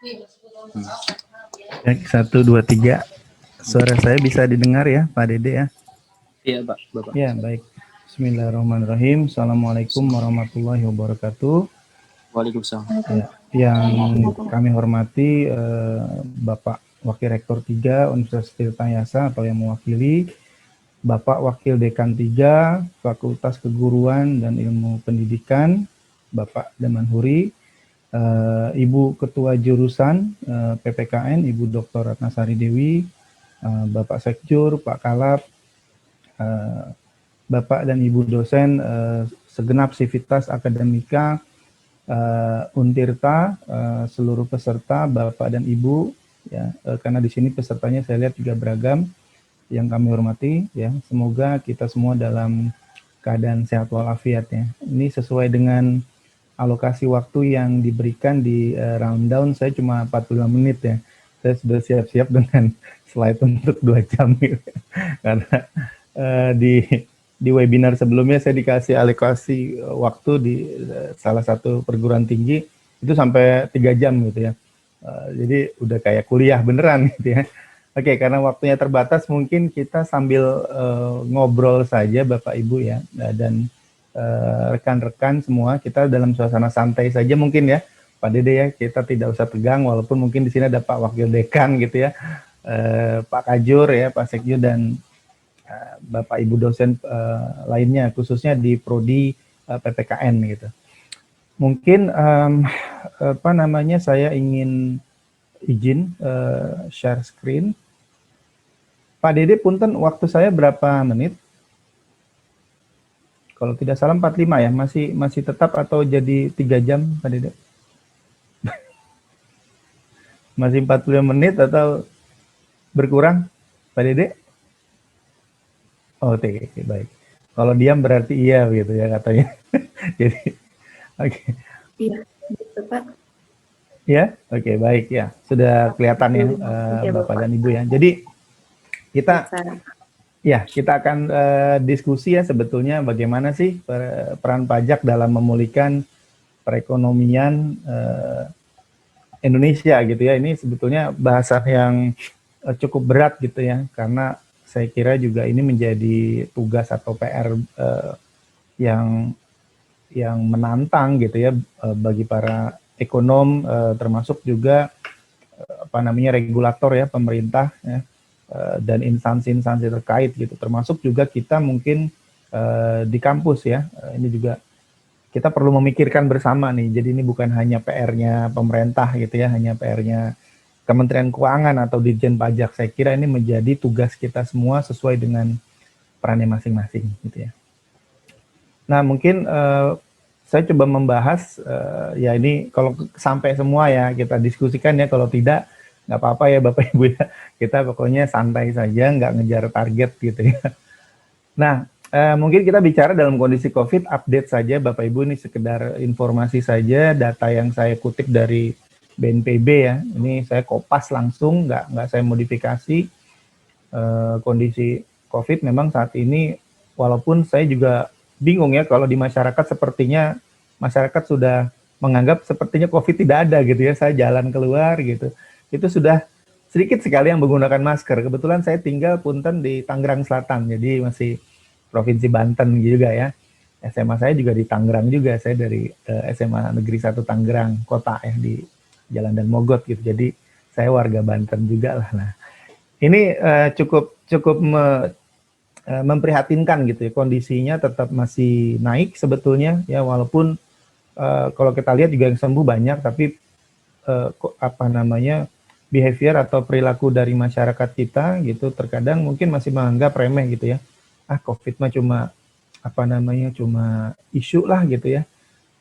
Baik, 1, 2, 3. Suara saya bisa didengar ya, Pak Dede ya? Iya, Pak. Bapak. Ya, baik. Bismillahirrahmanirrahim. Assalamualaikum warahmatullahi wabarakatuh. Waalaikumsalam. Ya, yang kami hormati Bapak Wakil Rektor 3 Universitas Tirtayasa atau yang mewakili, Bapak Wakil Dekan 3 Fakultas Keguruan dan Ilmu Pendidikan, Bapak Damanhuri, Ibu Ketua Jurusan PPKN, Ibu Dr. Ratnasari Dewi, Bapak Sekjur, Pak Kalab, Bapak dan Ibu dosen segenap sivitas akademika Untirta, seluruh peserta, Bapak dan Ibu, ya, karena di sini pesertanya saya lihat juga beragam, yang kami hormati, ya, semoga kita semua dalam keadaan sehat walafiat ya. Ini sesuai dengan alokasi waktu yang diberikan di rundown, saya cuma 45 menit ya. Saya sudah siap-siap dengan slide untuk 2 jam gitu. Karena di webinar sebelumnya saya dikasih alokasi waktu di salah satu perguruan tinggi itu sampai 3 jam gitu ya. Jadi udah kayak kuliah beneran gitu ya. Oke, karena waktunya terbatas mungkin kita sambil ngobrol saja Bapak Ibu ya, dan rekan-rekan semua, kita dalam suasana santai saja mungkin ya Pak Dede ya, kita tidak usah tegang walaupun mungkin di sini ada Pak Wakil Dekan gitu ya, Pak Kajur ya, Pak Sekjur dan Bapak Ibu dosen lainnya khususnya di prodi PPKN gitu. Mungkin apa namanya, saya ingin izin share screen. Pak Dede punten, waktu saya berapa menit? Kalau tidak salah 45 ya, masih tetap atau jadi 3 jam Pak Dede? Masih 45 menit atau berkurang Pak Dede? Oh, oke, baik. Kalau diam berarti iya gitu ya katanya. Jadi, oke. Iya, gitu Pak. Ya, oke, baik ya. Sudah kelihatan ya, Bapak dan Ibu ya. Jadi kita akan diskusi ya sebetulnya bagaimana sih peran pajak dalam memulihkan perekonomian Indonesia gitu ya. Ini sebetulnya bahasan yang cukup berat gitu ya, karena saya kira juga ini menjadi tugas atau PR yang menantang gitu ya bagi para ekonom, termasuk juga apa namanya regulator ya, pemerintah ya, dan instansi-instansi terkait gitu, termasuk juga kita mungkin di kampus ya, ini juga kita perlu memikirkan bersama nih. Jadi ini bukan hanya PR-nya pemerintah gitu ya, hanya PR-nya Kementerian Keuangan atau Ditjen Pajak. Saya kira ini menjadi tugas kita semua sesuai dengan perannya masing-masing gitu ya. Nah, mungkin saya coba membahas ya ini kalau sampai semua ya kita diskusikan ya, kalau tidak nggak apa-apa ya Bapak Ibu ya, kita pokoknya santai saja, nggak ngejar target gitu ya. Nah, mungkin kita bicara dalam kondisi COVID, update saja Bapak Ibu, ini sekedar informasi saja, data yang saya kutip dari BNPB ya, ini saya kopas langsung, nggak saya modifikasi. Kondisi COVID memang saat ini, walaupun saya juga bingung ya, kalau di masyarakat sepertinya masyarakat sudah menganggap sepertinya COVID tidak ada gitu ya. Saya jalan keluar gitu, itu sudah sedikit sekali yang menggunakan masker. Kebetulan saya tinggal punten di Tangerang Selatan, jadi masih Provinsi Banten juga ya. SMA saya juga di Tangerang juga, saya dari SMA Negeri 1 Tangerang Kota ya, di Jalan Dan Mogot gitu. Jadi saya warga Banten juga lah. Nah, ini cukup memprihatinkan gitu ya, kondisinya tetap masih naik sebetulnya ya, walaupun kalau kita lihat juga yang sembuh banyak, tapi apa namanya, behavior atau perilaku dari masyarakat kita gitu terkadang mungkin masih menganggap remeh gitu ya. COVID mah cuma apa namanya, cuma isu lah gitu ya,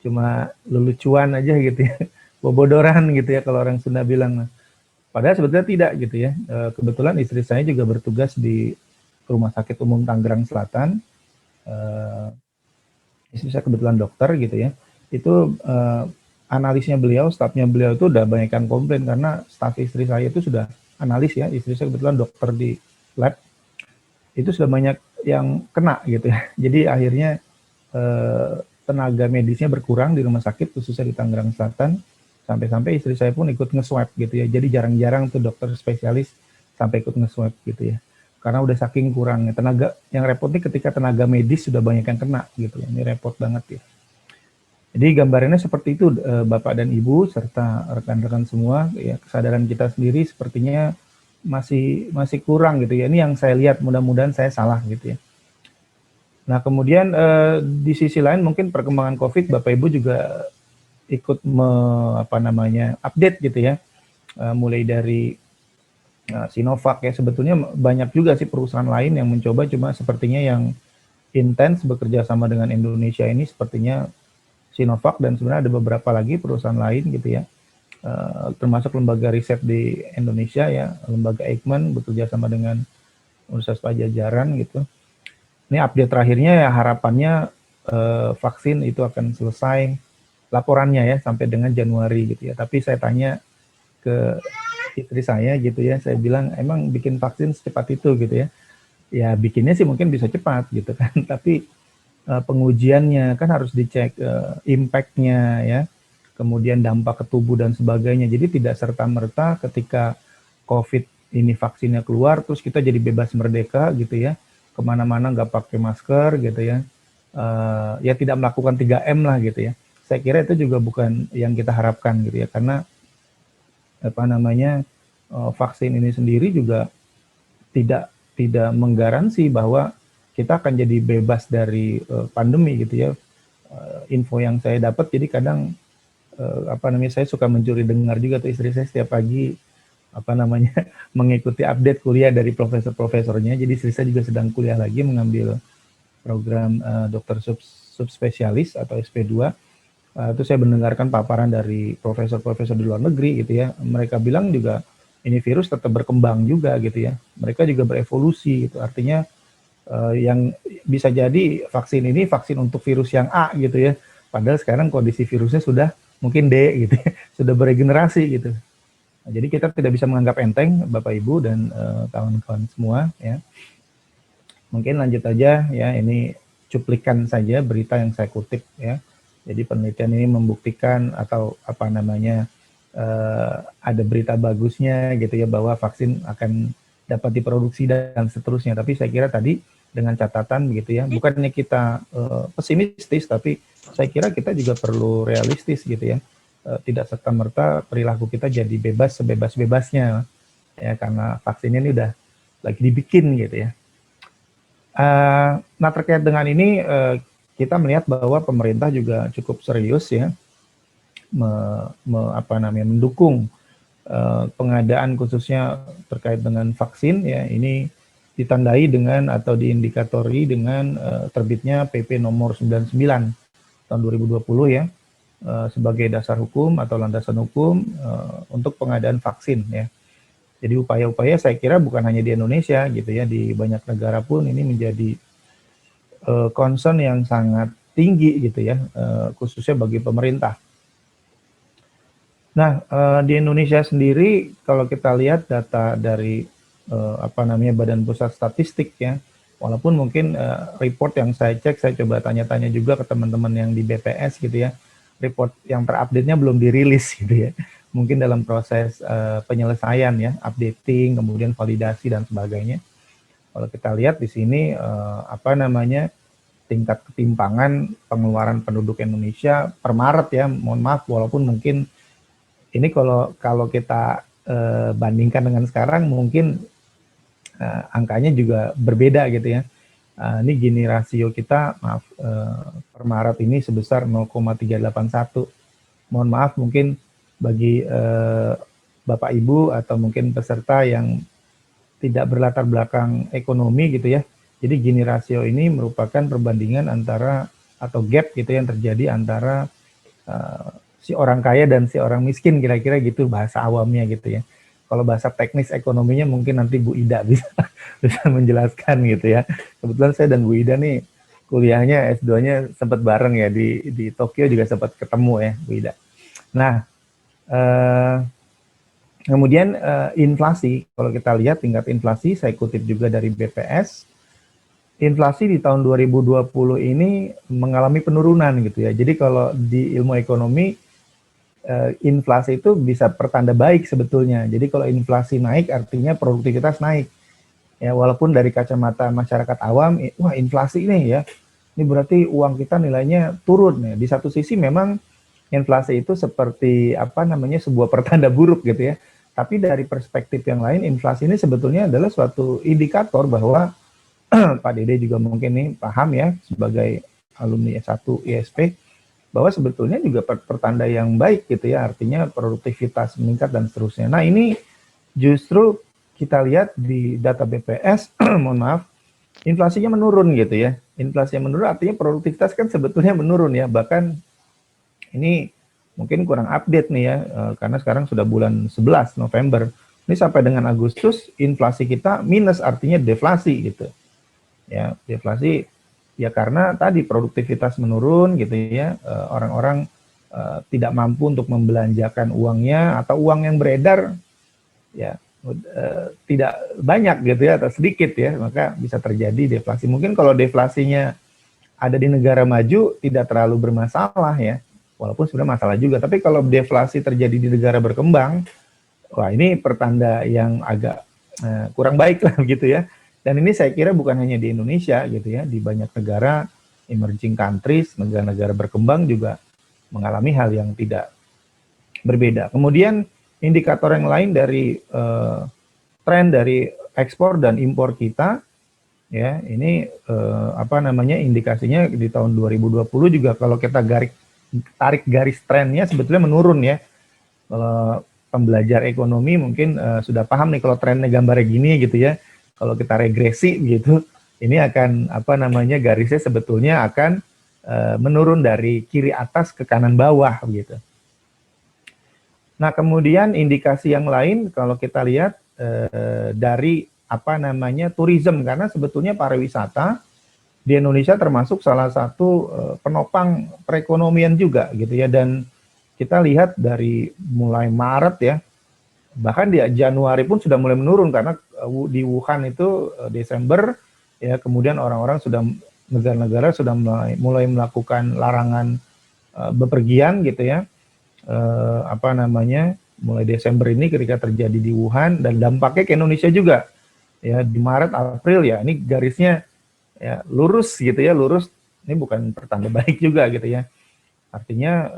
cuma lelucuan aja gitu ya, bobodoran gitu ya kalau orang Sunda bilang. Padahal sebetulnya tidak gitu ya. Kebetulan istri saya juga bertugas di Rumah Sakit Umum Tangerang Selatan. Istri saya kebetulan dokter gitu ya. Itu analisnya beliau, stafnya beliau itu udah banyakkan komplain karena staf istri saya itu sudah analis ya. Istri saya kebetulan dokter di lab. Itu sudah banyak yang kena gitu ya. Jadi akhirnya tenaga medisnya berkurang di rumah sakit khususnya di Tangerang Selatan. Sampai-sampai istri saya pun ikut nge-swab gitu ya. Jadi jarang-jarang tuh dokter spesialis sampai ikut nge-swab gitu ya. Karena udah saking kurangnya tenaga. Yang repot nih ketika tenaga medis sudah banyak yang kena gitu ya. Ini repot banget ya. Jadi gambarannya seperti itu Bapak dan Ibu serta rekan-rekan semua ya, kesadaran kita sendiri sepertinya masih kurang gitu ya. Ini yang saya lihat, mudah-mudahan saya salah gitu ya. Nah, kemudian di sisi lain mungkin perkembangan Covid Bapak Ibu juga ikut update gitu ya. Mulai dari Sinovac ya, sebetulnya banyak juga sih perusahaan lain yang mencoba, cuma sepertinya yang intens bekerja sama dengan Indonesia ini sepertinya Sinovac, dan sebenarnya ada beberapa lagi perusahaan lain gitu ya, termasuk lembaga riset di Indonesia ya, lembaga Eijkman bekerja sama dengan Universitas Padjadjaran gitu. Ini update terakhirnya ya, harapannya vaksin itu akan selesai laporannya ya sampai dengan Januari gitu ya. Tapi saya tanya ke istri saya gitu ya, saya bilang emang bikin vaksin secepat itu gitu ya. Ya bikinnya sih mungkin bisa cepat gitu kan, tapi pengujiannya kan harus dicek impact-nya ya, kemudian dampak ke tubuh dan sebagainya. Jadi tidak serta-merta ketika COVID ini vaksinnya keluar, terus kita jadi bebas merdeka gitu ya, kemana-mana nggak pakai masker gitu ya, ya tidak melakukan 3M lah gitu ya. Saya kira itu juga bukan yang kita harapkan gitu ya, karena vaksin ini sendiri juga tidak menggaransi bahwa kita akan jadi bebas dari pandemi gitu ya. Info yang saya dapat, jadi kadang saya suka mencuri dengar juga tuh istri saya setiap pagi mengikuti update kuliah dari profesor-profesornya. Jadi istri saya juga sedang kuliah lagi mengambil program dokter subspesialis atau SP2. Itu saya mendengarkan paparan dari profesor-profesor di luar negeri gitu ya. Mereka bilang juga ini virus tetap berkembang juga gitu ya. Mereka juga berevolusi gitu. Artinya yang bisa jadi vaksin ini vaksin untuk virus yang A gitu ya. Padahal sekarang kondisi virusnya sudah mungkin D gitu ya. Sudah beregenerasi gitu. Nah, jadi kita tidak bisa menganggap enteng Bapak Ibu dan kawan-kawan semua ya. Mungkin lanjut aja ya, ini cuplikan saja berita yang saya kutip ya. Jadi penelitian ini membuktikan atau ada berita bagusnya gitu ya, bahwa vaksin akan dapat diproduksi dan seterusnya. Tapi saya kira tadi dengan catatan begitu ya, bukannya kita pesimistis, tapi saya kira kita juga perlu realistis gitu ya. Tidak serta-merta perilaku kita jadi bebas sebebas-bebasnya ya, karena vaksinnya ini udah lagi dibikin gitu ya. Nah, terkait dengan ini kita melihat bahwa pemerintah juga cukup serius ya mendukung pengadaan khususnya terkait dengan vaksin ya. Ini ditandai dengan atau diindikatori dengan terbitnya PP nomor 99 tahun 2020 ya, sebagai dasar hukum atau landasan hukum untuk pengadaan vaksin ya. Jadi upaya-upaya saya kira bukan hanya di Indonesia gitu ya, di banyak negara pun ini menjadi concern yang sangat tinggi gitu ya, khususnya bagi pemerintah. Nah, di Indonesia sendiri kalau kita lihat data dari Badan Pusat Statistik ya, walaupun mungkin report yang saya cek, saya coba tanya-tanya juga ke teman-teman yang di BPS gitu ya, report yang terupdate-nya belum dirilis gitu ya, mungkin dalam proses penyelesaian ya, updating, kemudian validasi dan sebagainya. Kalau kita lihat di sini tingkat ketimpangan pengeluaran penduduk Indonesia per Maret ya, mohon maaf, walaupun mungkin ini kalau kita bandingkan dengan sekarang mungkin angkanya juga berbeda gitu ya. Ini gini rasio kita, maaf, per Maret ini sebesar 0,381. Mohon maaf mungkin bagi Bapak Ibu atau mungkin peserta yang tidak berlatar belakang ekonomi gitu ya. Jadi gini rasio ini merupakan perbandingan antara atau gap gitu yang terjadi antara si orang kaya dan si orang miskin, kira-kira gitu bahasa awamnya gitu ya. Kalau bahasa teknis ekonominya mungkin nanti Bu Ida bisa menjelaskan gitu ya. Kebetulan saya dan Bu Ida nih kuliahnya S2-nya sempat bareng ya, di Tokyo juga sempat ketemu ya Bu Ida. Nah, kemudian inflasi, kalau kita lihat tingkat inflasi, saya kutip juga dari BPS, inflasi di tahun 2020 ini mengalami penurunan gitu ya. Jadi kalau di ilmu ekonomi inflasi itu bisa pertanda baik sebetulnya. Jadi kalau inflasi naik artinya produktivitas naik. Ya, walaupun dari kacamata masyarakat awam, wah inflasi ini ya, ini berarti uang kita nilainya turun ya. Di satu sisi memang inflasi itu seperti apa namanya sebuah pertanda buruk gitu ya. Tapi dari perspektif yang lain, inflasi ini sebetulnya adalah suatu indikator bahwa Pak Dede juga mungkin nih paham ya sebagai alumni S1 ISP bahwa sebetulnya juga pertanda yang baik gitu ya, artinya produktivitas meningkat dan seterusnya. Nah ini justru kita lihat di data BPS, mohon maaf, inflasinya menurun gitu ya. Inflasinya menurun artinya produktivitas kan sebetulnya menurun ya, bahkan ini mungkin kurang update nih ya, karena sekarang sudah bulan 11 November. Ini sampai dengan Agustus inflasi kita minus artinya deflasi gitu. Ya, deflasi ya karena tadi produktivitas menurun gitu ya, orang-orang tidak mampu untuk membelanjakan uangnya atau uang yang beredar ya tidak banyak gitu ya atau sedikit ya, maka bisa terjadi deflasi. Mungkin kalau deflasinya ada di negara maju tidak terlalu bermasalah ya, walaupun sebenarnya masalah juga. Tapi kalau deflasi terjadi di negara berkembang, wah ini pertanda yang agak kurang baik lah gitu ya. Dan ini saya kira bukan hanya di Indonesia gitu ya, di banyak negara emerging countries, negara-negara berkembang juga mengalami hal yang tidak berbeda. Kemudian indikator yang lain dari tren dari ekspor dan impor kita, ya ini apa namanya indikasinya di tahun 2020 juga kalau kita tarik garis trennya sebetulnya menurun ya. Kalau pembelajar ekonomi mungkin sudah paham nih kalau trennya gambarnya gini gitu ya. Kalau kita regresi gitu, ini akan apa namanya garisnya sebetulnya akan menurun dari kiri atas ke kanan bawah gitu. Nah kemudian indikasi yang lain kalau kita lihat dari apa namanya tourism, karena sebetulnya pariwisata di Indonesia termasuk salah satu penopang perekonomian juga gitu ya, dan kita lihat dari mulai Maret ya, bahkan di Januari pun sudah mulai menurun karena di Wuhan itu Desember ya, kemudian orang-orang sudah negara-negara sudah mulai melakukan larangan bepergian gitu ya, apa namanya mulai Desember ini ketika terjadi di Wuhan, dan dampaknya ke Indonesia juga ya di Maret April ya, ini garisnya ya lurus gitu ya, lurus. Ini bukan pertanda baik juga gitu ya, artinya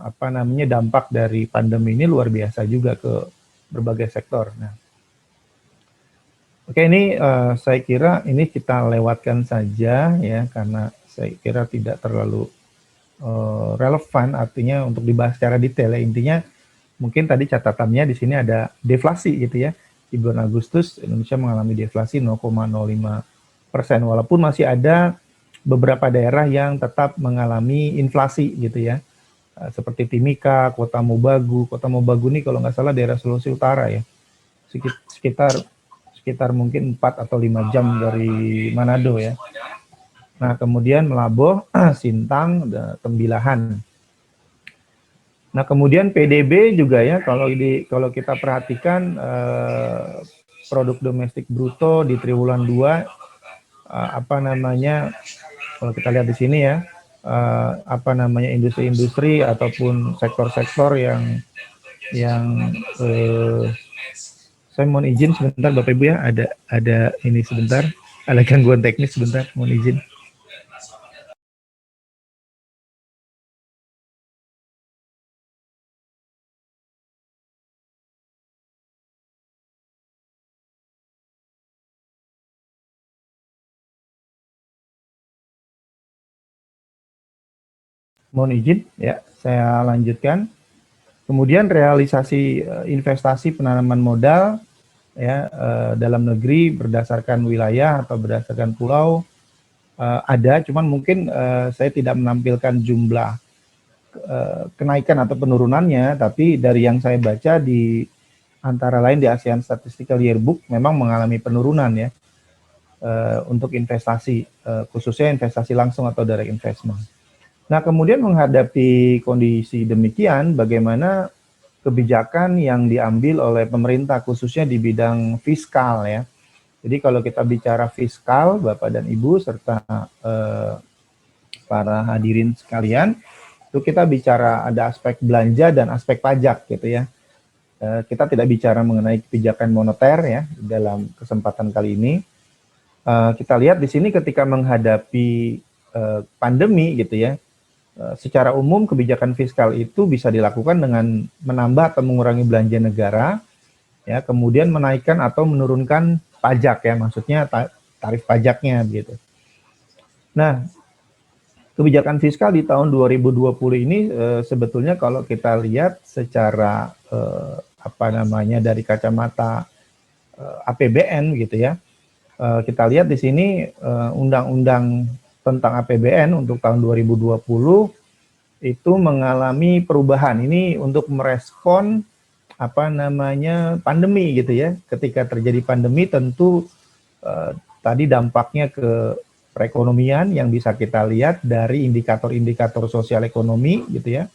apa namanya dampak dari pandemi ini luar biasa juga ke berbagai sektor. Nah, oke ini saya kira ini kita lewatkan saja ya, karena saya kira tidak terlalu relevan artinya untuk dibahas secara detail ya. Intinya mungkin tadi catatannya di sini ada deflasi gitu ya. Di bulan Agustus Indonesia mengalami deflasi 0,05%, walaupun masih ada beberapa daerah yang tetap mengalami inflasi gitu ya. Seperti Timika, Kota Mobagu. Kota Mobagu ini kalau nggak salah daerah Sulawesi Utara ya. Sekitar mungkin 4 atau 5 jam dari Manado ya. Nah, kemudian Melaboh, Sintang, Tembilahan. Nah, kemudian PDB juga ya, kalau kita perhatikan produk domestik bruto di triwulan 2 apa namanya, kalau kita lihat di sini ya, apa namanya industri-industri ataupun sektor-sektor yang saya mohon izin sebentar Bapak Ibu ya, ada ini sebentar, ada gangguan teknis sebentar, mohon izin. Mohon izin ya, saya lanjutkan. Kemudian realisasi investasi penanaman modal ya dalam negeri berdasarkan wilayah atau berdasarkan pulau ada, cuman mungkin saya tidak menampilkan jumlah kenaikan atau penurunannya, tapi dari yang saya baca di antara lain di ASEAN Statistical Yearbook memang mengalami penurunan ya untuk investasi, khususnya investasi langsung atau direct investment. Nah, kemudian menghadapi kondisi demikian, bagaimana kebijakan yang diambil oleh pemerintah, khususnya di bidang fiskal ya. Jadi kalau kita bicara fiskal, Bapak dan Ibu, serta para hadirin sekalian, itu kita bicara ada aspek belanja dan aspek pajak gitu ya. Kita tidak bicara mengenai kebijakan moneter ya dalam kesempatan kali ini. Kita lihat di sini ketika menghadapi pandemi gitu ya, secara umum kebijakan fiskal itu bisa dilakukan dengan menambah atau mengurangi belanja negara, ya, kemudian menaikkan atau menurunkan pajak ya, maksudnya tarif pajaknya begitu. Nah, kebijakan fiskal di tahun 2020 ini sebetulnya kalau kita lihat secara dari kacamata APBN gitu ya, kita lihat di sini undang-undang tentang APBN untuk tahun 2020 itu mengalami perubahan. Ini untuk merespon pandemi gitu ya. Ketika terjadi pandemi tentu tadi dampaknya ke perekonomian yang bisa kita lihat dari indikator-indikator sosial ekonomi gitu ya.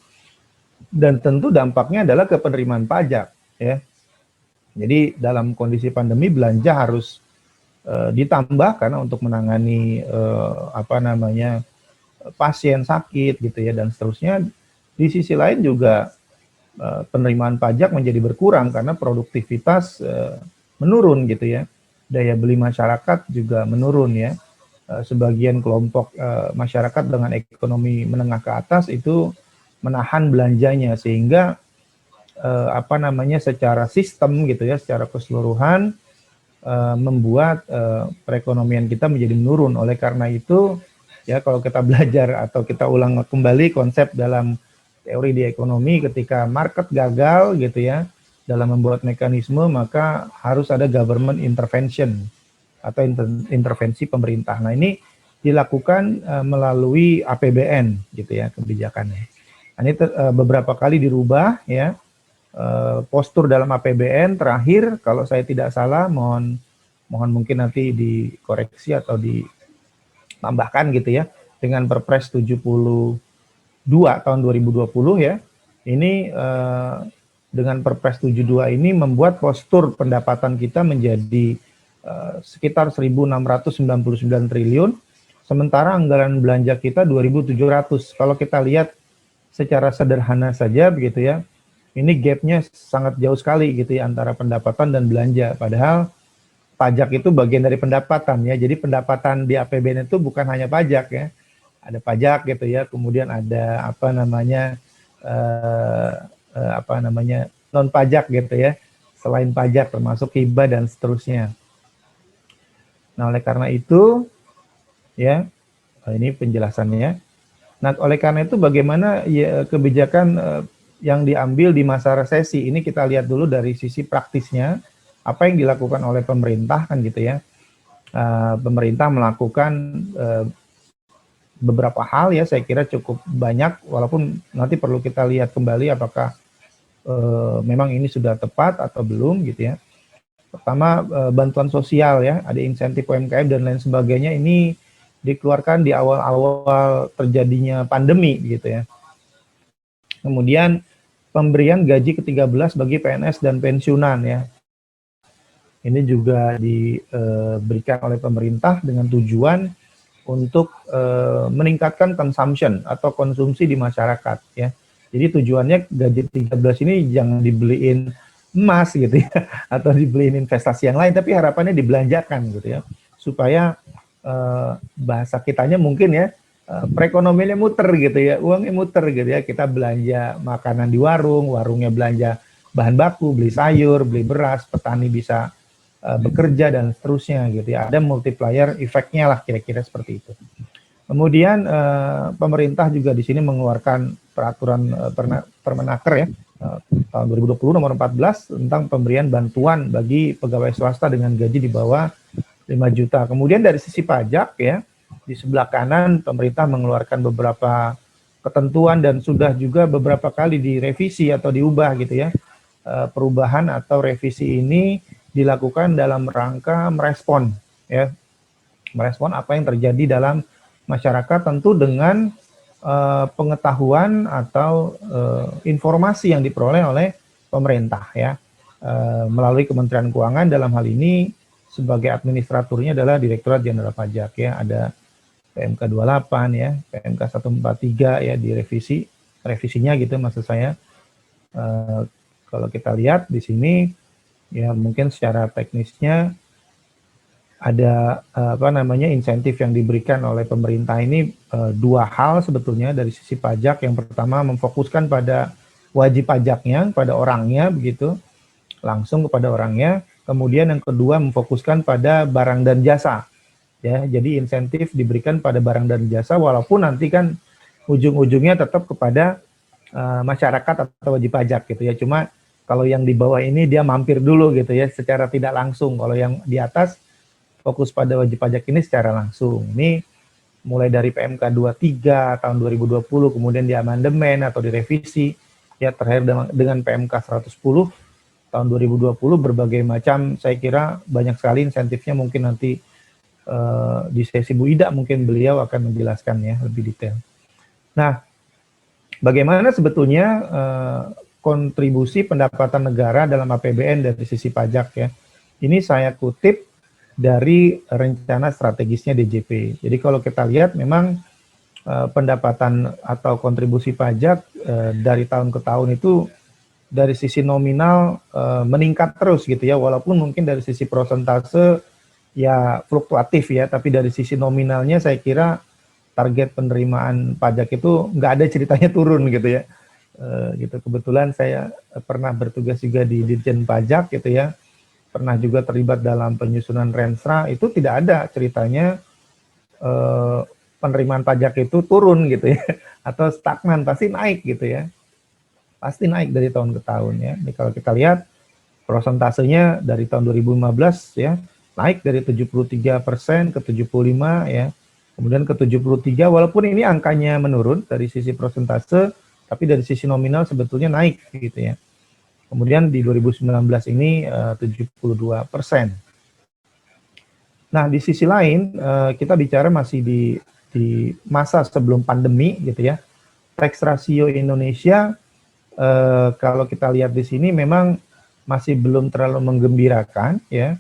Dan tentu dampaknya adalah ke penerimaan pajak ya. Jadi dalam kondisi pandemi belanja harus ditambah karena untuk menangani pasien sakit gitu ya dan seterusnya. Di sisi lain juga penerimaan pajak menjadi berkurang karena produktivitas menurun gitu ya. Daya beli masyarakat juga menurun ya. Sebagian kelompok masyarakat dengan ekonomi menengah ke atas itu menahan belanjanya sehingga secara sistem gitu ya, secara keseluruhan membuat perekonomian kita menjadi menurun. Oleh karena itu ya, kalau kita belajar atau kita ulang kembali konsep dalam teori di ekonomi, ketika market gagal gitu ya dalam membuat mekanisme, maka harus ada government intervention atau intervensi pemerintah. Nah, ini dilakukan melalui APBN gitu ya kebijakannya. Nah, ini beberapa kali dirubah ya. Postur dalam APBN terakhir kalau saya tidak salah, mohon mungkin nanti dikoreksi atau ditambahkan gitu ya, dengan Perpres 72 tahun 2020 ya. Ini dengan Perpres 72 ini membuat postur pendapatan kita menjadi sekitar 1.699 triliun, sementara anggaran belanja kita 2.700. Kalau kita lihat secara sederhana saja begitu ya, ini gapnya sangat jauh sekali gitu ya antara pendapatan dan belanja. Padahal pajak itu bagian dari pendapatan ya. Jadi pendapatan di APBN itu bukan hanya pajak ya. Ada pajak gitu ya, kemudian ada non pajak gitu ya. Selain pajak termasuk hibah dan seterusnya. Nah, oleh karena itu ya, ini penjelasannya. Nah, oleh karena itu bagaimana ya, kebijakan yang diambil di masa resesi ini kita lihat dulu dari sisi praktisnya, apa yang dilakukan oleh pemerintah kan gitu ya. Pemerintah melakukan beberapa hal ya, saya kira cukup banyak, walaupun nanti perlu kita lihat kembali apakah memang ini sudah tepat atau belum gitu ya. Pertama, bantuan sosial ya, ada insentif UMKM dan lain sebagainya, ini dikeluarkan di awal-awal terjadinya pandemi gitu ya. Kemudian pemberian gaji ke-13 bagi PNS dan pensiunan ya. Ini juga diberikan oleh pemerintah dengan tujuan untuk meningkatkan consumption atau konsumsi di masyarakat ya. Jadi tujuannya gaji 13 ini jangan dibeliin emas gitu ya, atau dibeliin investasi yang lain, tapi harapannya dibelanjakan gitu ya, supaya bahasa kitanya mungkin ya, perekonomiannya muter gitu ya, uangnya muter gitu ya. Kita belanja makanan di warung, warungnya belanja bahan baku, beli sayur, beli beras, petani bisa bekerja dan seterusnya gitu ya. Ada multiplier efeknya lah, kira-kira seperti itu. Kemudian pemerintah juga di sini mengeluarkan peraturan Permenaker ya, tahun 2020 nomor 14 tentang pemberian bantuan bagi pegawai swasta dengan gaji di bawah 5 juta. Kemudian dari sisi pajak ya, di sebelah kanan pemerintah mengeluarkan beberapa ketentuan dan sudah juga beberapa kali direvisi atau diubah gitu ya. Perubahan atau revisi ini dilakukan dalam rangka merespon ya, merespon apa yang terjadi dalam masyarakat, tentu dengan pengetahuan atau informasi yang diperoleh oleh pemerintah ya, melalui Kementerian Keuangan. Dalam hal ini sebagai administraturnya adalah Direktorat Jenderal Pajak ya, ada PMK 28 ya, PMK 143 ya direvisi. revisinya gitu maksud saya. Kalau kita lihat di sini ya mungkin secara teknisnya ada insentif yang diberikan oleh pemerintah ini dua hal sebetulnya dari sisi pajak. Yang pertama memfokuskan pada wajib pajaknya, pada orangnya begitu, langsung kepada orangnya. Kemudian yang kedua memfokuskan pada barang dan jasa. Ya, jadi insentif diberikan pada barang dan jasa walaupun nanti kan ujung-ujungnya tetap kepada masyarakat atau wajib pajak gitu ya. Cuma kalau yang di bawah ini dia mampir dulu gitu ya secara tidak langsung. Kalau yang di atas fokus pada wajib pajak ini secara langsung. Ini mulai dari PMK 23 tahun 2020 kemudian diamandemen atau direvisi ya terakhir dengan PMK 110 tahun 2020 berbagai macam, saya kira banyak sekali insentifnya. Mungkin nanti di sesi Bu Ida mungkin beliau akan menjelaskan ya lebih detail. Nah, bagaimana sebetulnya kontribusi pendapatan negara dalam APBN dari sisi pajak ya? Ini saya kutip dari rencana strategisnya DJP. Jadi kalau kita lihat memang pendapatan atau kontribusi pajak dari tahun ke tahun itu dari sisi nominal meningkat terus gitu ya, walaupun mungkin dari sisi persentase ya fluktuatif ya, tapi dari sisi nominalnya saya kira target penerimaan pajak itu nggak ada ceritanya turun gitu ya. Gitu. Kebetulan saya pernah bertugas juga di Dirjen Pajak gitu ya, pernah juga terlibat dalam penyusunan Renstra, itu tidak ada ceritanya penerimaan pajak itu turun gitu ya, atau stagnan, pasti naik gitu ya, pasti naik dari tahun ke tahun ya. Jadi kalau kita lihat prosentasenya dari tahun 2015 ya, naik dari 73% ke 75 ya, kemudian ke 73, walaupun ini angkanya menurun dari sisi persentase, tapi dari sisi nominal sebetulnya naik gitu ya. Kemudian di 2019 ini 72%. Nah, di sisi lain kita bicara masih di masa sebelum pandemi gitu ya. Tax ratio Indonesia kalau kita lihat di sini memang masih belum terlalu menggembirakan ya.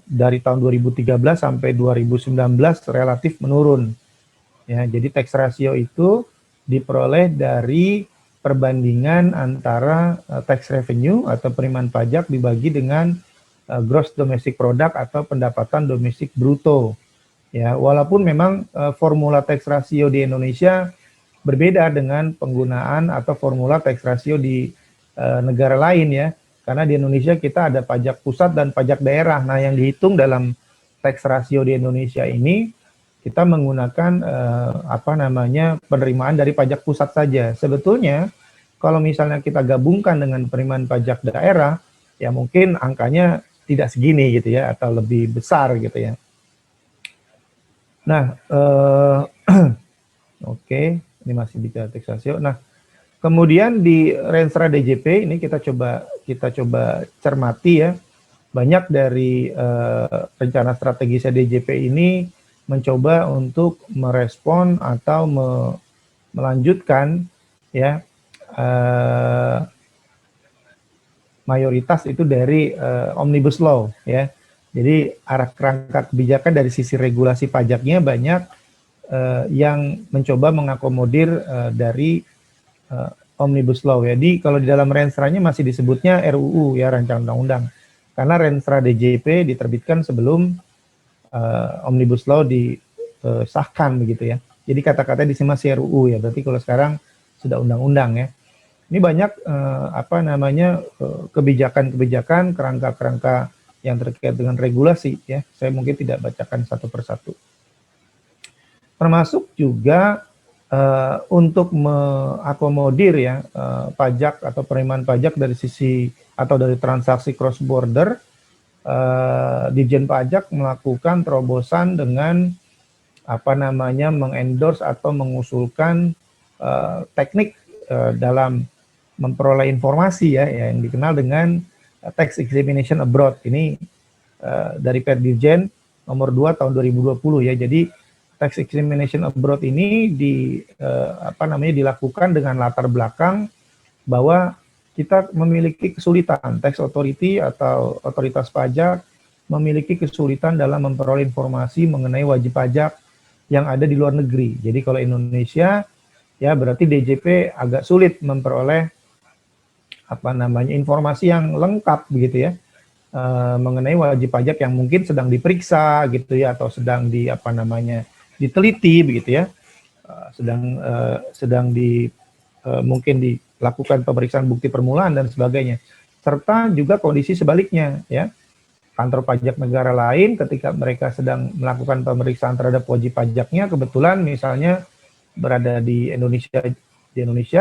Dari tahun 2013 sampai 2019 relatif menurun. Ya, jadi tax ratio itu diperoleh dari perbandingan antara tax revenue atau penerimaan pajak dibagi dengan gross domestic product atau pendapatan domestik bruto. Ya, walaupun memang formula tax ratio di Indonesia berbeda dengan penggunaan atau formula tax ratio di negara lain ya. Karena di Indonesia kita ada pajak pusat dan pajak daerah. Nah, yang dihitung dalam tax ratio di Indonesia ini kita menggunakan penerimaan dari pajak pusat saja. Sebetulnya kalau misalnya kita gabungkan dengan penerimaan pajak daerah, ya mungkin angkanya tidak segini gitu ya, atau lebih besar gitu ya. Nah, oke, ini masih bicara tax ratio. Nah, kemudian di Renstra DJP ini kita coba cermati ya, banyak dari rencana strategisnya DJP ini mencoba untuk merespon atau melanjutkan ya mayoritas itu dari Omnibus Law ya. Jadi arah kerangka kebijakan dari sisi regulasi pajaknya banyak yang mencoba mengakomodir dari Omnibus Law ya. Jadi kalau di dalam Renstranya masih disebutnya RUU ya, rancangan undang-undang. Karena Renstra DJP diterbitkan sebelum Omnibus Law disahkan begitu ya. Jadi kata-kata di sini masih RUU ya. Berarti kalau sekarang sudah undang-undang ya. Ini banyak kebijakan-kebijakan, kerangka-kerangka yang terkait dengan regulasi ya. Saya mungkin tidak bacakan satu persatu. Termasuk juga untuk mengakomodir ya pajak atau penerimaan pajak dari sisi atau dari transaksi cross border, Ditjen Pajak melakukan terobosan dengan mengendorse atau mengusulkan teknik dalam memperoleh informasi ya yang dikenal dengan tax examination abroad. Ini dari Perdirjen nomor 2 tahun 2020 ya. Jadi tax examination abroad ini dilakukan dengan latar belakang bahwa kita memiliki kesulitan, tax authority atau otoritas pajak memiliki kesulitan dalam memperoleh informasi mengenai wajib pajak yang ada di luar negeri. Jadi kalau Indonesia ya berarti DJP agak sulit memperoleh informasi yang lengkap begitu ya, mengenai wajib pajak yang mungkin sedang diperiksa gitu ya, atau sedang diteliti begitu ya, mungkin dilakukan pemeriksaan bukti permulaan dan sebagainya. Serta juga kondisi sebaliknya ya, kantor pajak negara lain ketika mereka sedang melakukan pemeriksaan terhadap wajib pajaknya, kebetulan misalnya berada di Indonesia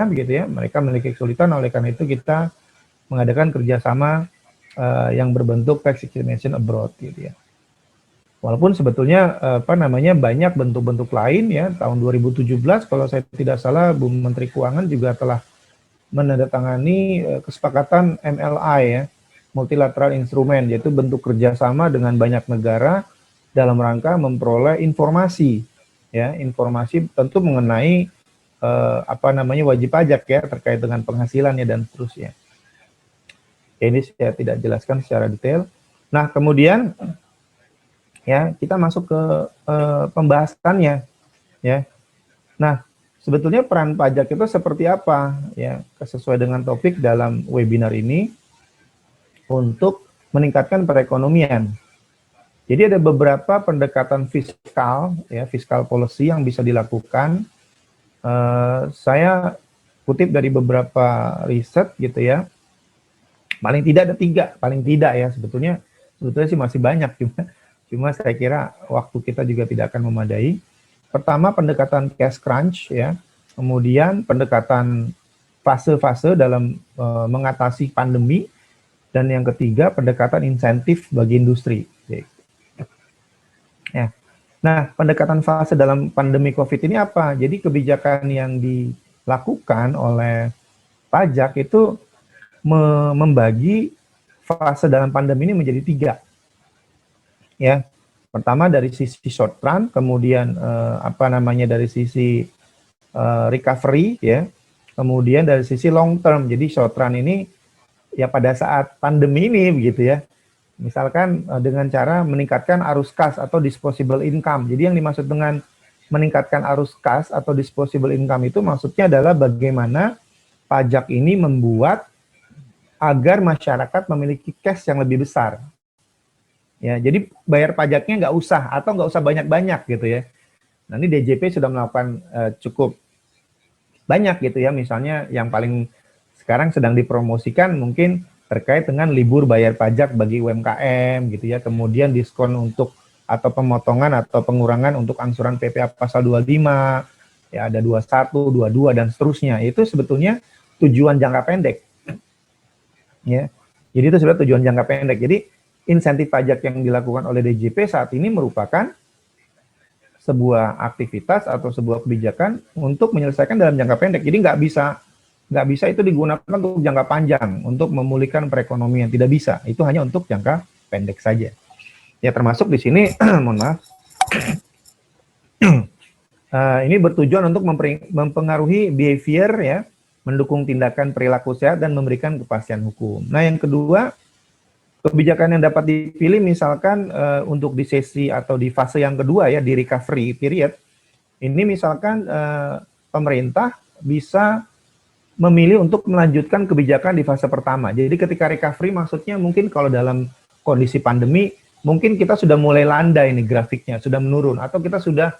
begitu ya, mereka memiliki kesulitan. Oleh karena itu kita mengadakan kerjasama yang berbentuk tax examination abroad gitu ya. Walaupun sebetulnya banyak bentuk-bentuk lain ya. Tahun 2017 kalau saya tidak salah Bu Menteri Keuangan juga telah menandatangani kesepakatan MLI ya, multilateral instrument, yaitu bentuk kerjasama dengan banyak negara dalam rangka memperoleh informasi ya, informasi tentu mengenai wajib pajak ya, terkait dengan penghasilannya dan seterusnya. Ini saya tidak jelaskan secara detail. Nah, kemudian ya kita masuk ke pembahasannya ya. Nah, sebetulnya peran pajak itu seperti apa ya, sesuai dengan topik dalam webinar ini, untuk meningkatkan perekonomian. Jadi ada beberapa pendekatan fiskal ya, fiskal policy yang bisa dilakukan. Saya kutip dari beberapa riset gitu ya. Paling tidak ada 3, paling tidak ya, sebetulnya sih masih banyak, cuma saya kira waktu kita juga tidak akan memadai. Pertama, pendekatan cash crunch ya, kemudian pendekatan fase-fase dalam mengatasi pandemi, dan yang ketiga pendekatan insentif bagi industri. Ya. Nah, pendekatan fase dalam pandemi COVID ini apa? Jadi kebijakan yang dilakukan oleh pajak itu membagi fase dalam pandemi ini menjadi 3. Ya. Pertama dari sisi short run, kemudian dari sisi recovery ya. Kemudian dari sisi long term. Jadi short run ini ya pada saat pandemi ini begitu ya. Misalkan dengan cara meningkatkan arus kas atau disposable income. Jadi yang dimaksud dengan meningkatkan arus kas atau disposable income itu maksudnya adalah bagaimana pajak ini membuat agar masyarakat memiliki cash yang lebih besar. Ya, jadi bayar pajaknya nggak usah atau nggak usah banyak-banyak gitu ya. Nah, ini DJP sudah melakukan cukup banyak gitu ya. Misalnya yang paling sekarang sedang dipromosikan mungkin terkait dengan libur bayar pajak bagi UMKM gitu ya. Kemudian diskon untuk atau pemotongan atau pengurangan untuk angsuran PPh pasal 25, ya ada 21, 22 dan seterusnya. Itu sebetulnya tujuan jangka pendek. Ya. Jadi itu sebenarnya tujuan jangka pendek. Jadi insentif pajak yang dilakukan oleh DJP saat ini merupakan sebuah aktivitas atau sebuah kebijakan untuk menyelesaikan dalam jangka pendek. Jadi nggak bisa itu digunakan untuk jangka panjang untuk memulihkan perekonomian, tidak bisa. Itu hanya untuk jangka pendek saja. Ya termasuk di sini, mohon maaf. Ini bertujuan untuk mempengaruhi behavior ya, mendukung tindakan perilaku sehat dan memberikan kepastian hukum. Nah, yang kedua, kebijakan yang dapat dipilih misalkan untuk di sesi atau di fase yang kedua ya, di recovery period, ini misalkan pemerintah bisa memilih untuk melanjutkan kebijakan di fase pertama. Jadi ketika recovery maksudnya mungkin kalau dalam kondisi pandemi, mungkin kita sudah mulai landai ini grafiknya, sudah menurun, atau kita sudah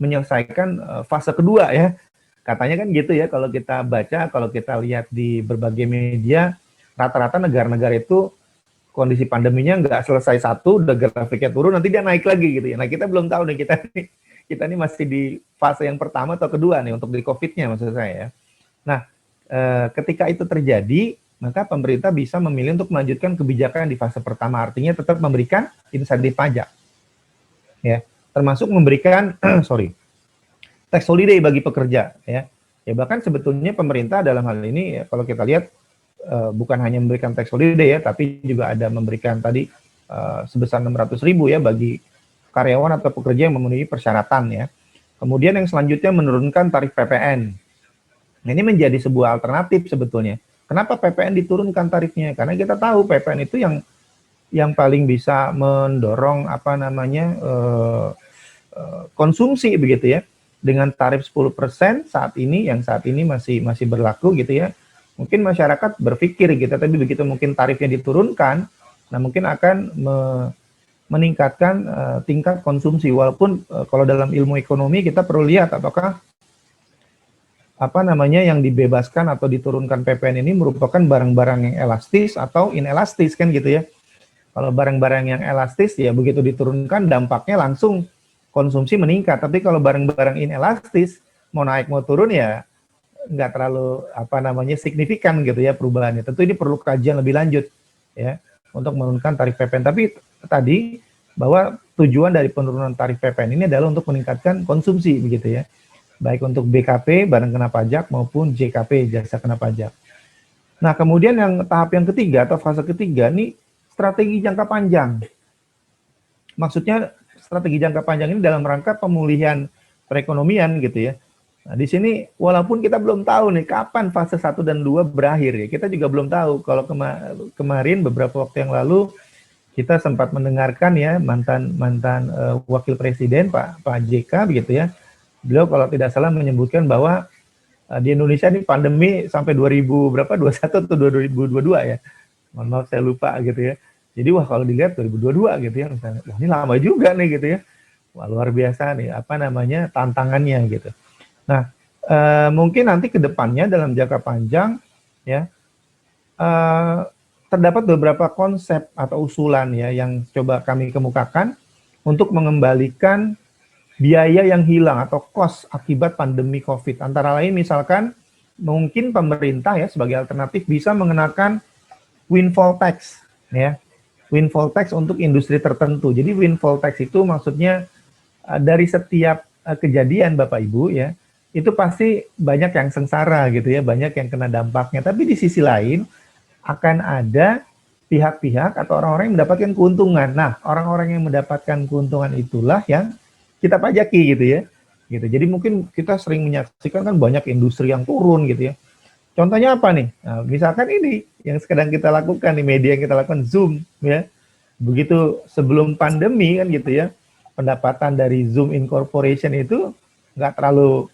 menyelesaikan fase kedua ya. Katanya kan gitu ya, kalau kita baca, kalau kita lihat di berbagai media, rata-rata negara-negara itu kondisi pandeminya nggak selesai satu, udah grafiknya turun, nanti dia naik lagi gitu ya. Nah kita belum tahu nih, kita ini masih di fase yang pertama atau kedua nih untuk di COVID-nya maksud saya ya. Nah ketika itu terjadi, maka pemerintah bisa memilih untuk melanjutkan kebijakan di fase pertama, artinya tetap memberikan insentif pajak, ya, termasuk memberikan tax holiday bagi pekerja, ya. Ya bahkan sebetulnya pemerintah dalam hal ini, ya, kalau kita lihat bukan hanya memberikan tax holiday ya, tapi juga ada memberikan tadi sebesar 600.000 ya bagi karyawan atau pekerja yang memenuhi persyaratan ya. Kemudian yang selanjutnya menurunkan tarif PPN. Nah, ini menjadi sebuah alternatif sebetulnya. Kenapa PPN diturunkan tarifnya? Karena kita tahu PPN itu yang paling bisa mendorong konsumsi begitu ya. dengan tarif 10% saat ini, yang saat ini masih berlaku gitu ya. Mungkin masyarakat berpikir gitu, tapi begitu mungkin tarifnya diturunkan, nah mungkin akan meningkatkan tingkat konsumsi. Walaupun kalau dalam ilmu ekonomi kita perlu lihat apakah yang dibebaskan atau diturunkan PPN ini merupakan barang-barang yang elastis atau inelastis kan gitu ya. Kalau barang-barang yang elastis ya begitu diturunkan dampaknya langsung konsumsi meningkat. Tapi kalau barang-barang inelastis mau naik mau turun ya nggak terlalu signifikan gitu ya perubahannya. Tentu ini perlu kajian lebih lanjut ya untuk menurunkan tarif PPN. Tapi tadi bahwa tujuan dari penurunan tarif PPN ini adalah untuk meningkatkan konsumsi begitu ya. Baik untuk BKP, barang kena pajak, maupun JKP, jasa kena pajak. Nah, kemudian yang tahap yang ketiga atau fase ketiga ini strategi jangka panjang. Maksudnya strategi jangka panjang ini dalam rangka pemulihan perekonomian gitu ya. Nah, di sini walaupun kita belum tahu nih kapan fase 1 dan 2 berakhir ya. Kita juga belum tahu. Kalau kemarin beberapa waktu yang lalu kita sempat mendengarkan ya mantan wakil presiden Pak JK begitu ya. Beliau kalau tidak salah menyebutkan bahwa di Indonesia ini pandemi sampai 2021 atau 2022 ya. Mohon maaf saya lupa gitu ya. Jadi wah kalau dilihat 2022 gitu ya misalnya. Wah ini lama juga nih gitu ya. Wah luar biasa nih tantangannya gitu. Nah, mungkin nanti ke depannya dalam jangka panjang ya terdapat beberapa konsep atau usulan ya yang coba kami kemukakan untuk mengembalikan biaya yang hilang atau cost akibat pandemi COVID. Antara lain misalkan mungkin pemerintah ya sebagai alternatif bisa mengenakan windfall tax ya. Windfall tax untuk industri tertentu. Jadi windfall tax itu maksudnya dari setiap kejadian Bapak Ibu ya, itu pasti banyak yang sengsara gitu ya, banyak yang kena dampaknya. Tapi di sisi lain akan ada pihak-pihak atau orang-orang yang mendapatkan keuntungan. Nah, orang-orang yang mendapatkan keuntungan itulah yang kita pajaki gitu ya. Gitu. Jadi mungkin kita sering menyaksikan kan banyak industri yang turun gitu ya. Contohnya apa nih? Nah, misalkan ini yang sedang kita lakukan di media yang kita lakukan Zoom ya. Begitu sebelum pandemi kan gitu ya. Pendapatan dari Zoom Incorporation itu nggak terlalu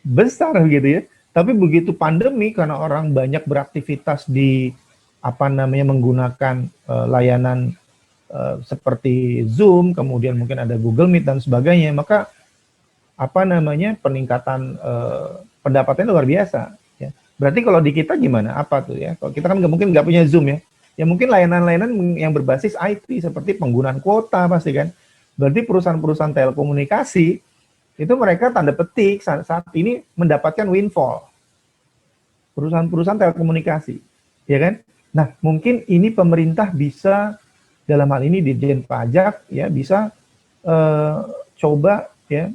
besar gitu ya. Tapi begitu pandemi karena orang banyak beraktivitas di menggunakan layanan seperti Zoom, kemudian mungkin ada Google Meet dan sebagainya, maka peningkatan pendapatannya luar biasa. Ya. Berarti kalau di kita gimana? Apa tuh ya? Kalau kita kan mungkin nggak punya Zoom ya, ya mungkin layanan-layanan yang berbasis IT seperti penggunaan kuota pasti kan. Berarti perusahaan-perusahaan telekomunikasi itu mereka tanda petik saat ini mendapatkan windfall. Perusahaan-perusahaan telekomunikasi, ya kan? Nah, mungkin ini pemerintah bisa dalam hal ini Ditjen Pajak ya bisa coba ya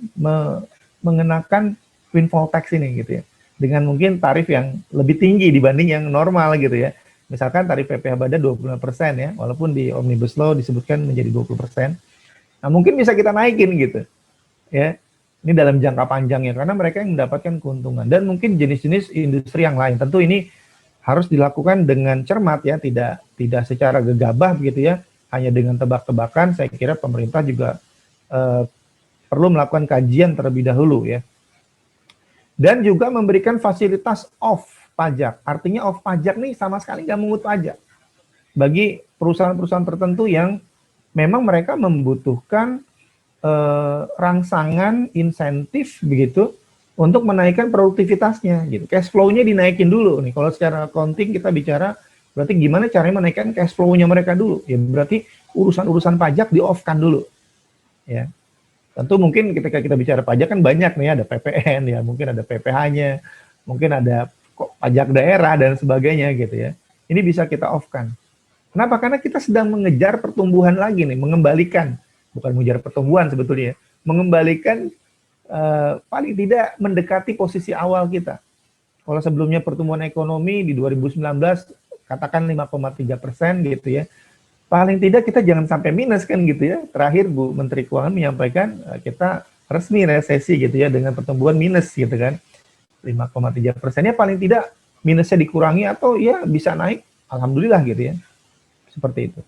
mengenakan windfall tax ini gitu ya dengan mungkin tarif yang lebih tinggi dibanding yang normal gitu ya. Misalkan tarif PPh Badan 25% ya, walaupun di Omnibus Law disebutkan menjadi 20%. Nah, mungkin bisa kita naikin gitu. Ya. Ini dalam jangka panjangnya karena mereka yang mendapatkan keuntungan dan mungkin jenis-jenis industri yang lain. Tentu ini harus dilakukan dengan cermat ya, tidak secara gegabah begitu ya. Hanya dengan tebak-tebakan, saya kira pemerintah juga perlu melakukan kajian terlebih dahulu ya. Dan juga memberikan fasilitas off pajak. Artinya off pajak nih sama sekali nggak mengut pajak. Bagi perusahaan-perusahaan tertentu yang memang mereka membutuhkan rangsangan insentif begitu untuk menaikkan produktivitasnya gitu. Cash flow-nya dinaikin dulu nih. Kalau secara accounting kita bicara berarti gimana caranya menaikkan cash flow-nya mereka dulu? Ya berarti urusan-urusan pajak di-off-kan dulu. Ya. Tentu mungkin ketika kita bicara pajak kan banyak nih, ada PPN ya, mungkin ada PPh-nya, mungkin ada pajak daerah dan sebagainya gitu ya. Ini bisa kita off-kan. Kenapa? Karena kita sedang mengejar pertumbuhan lagi nih, mengembalikan, bukan mengejar pertumbuhan sebetulnya, mengembalikan paling tidak mendekati posisi awal kita. Kalau sebelumnya pertumbuhan ekonomi di 2019 katakan 5,3% gitu ya. Paling tidak kita jangan sampai minus kan gitu ya. Terakhir Bu Menteri Keuangan menyampaikan kita resmi resesi gitu ya dengan pertumbuhan minus gitu kan. 5,3%-nya paling tidak minusnya dikurangi atau ya bisa naik. Alhamdulillah gitu ya. Seperti itu.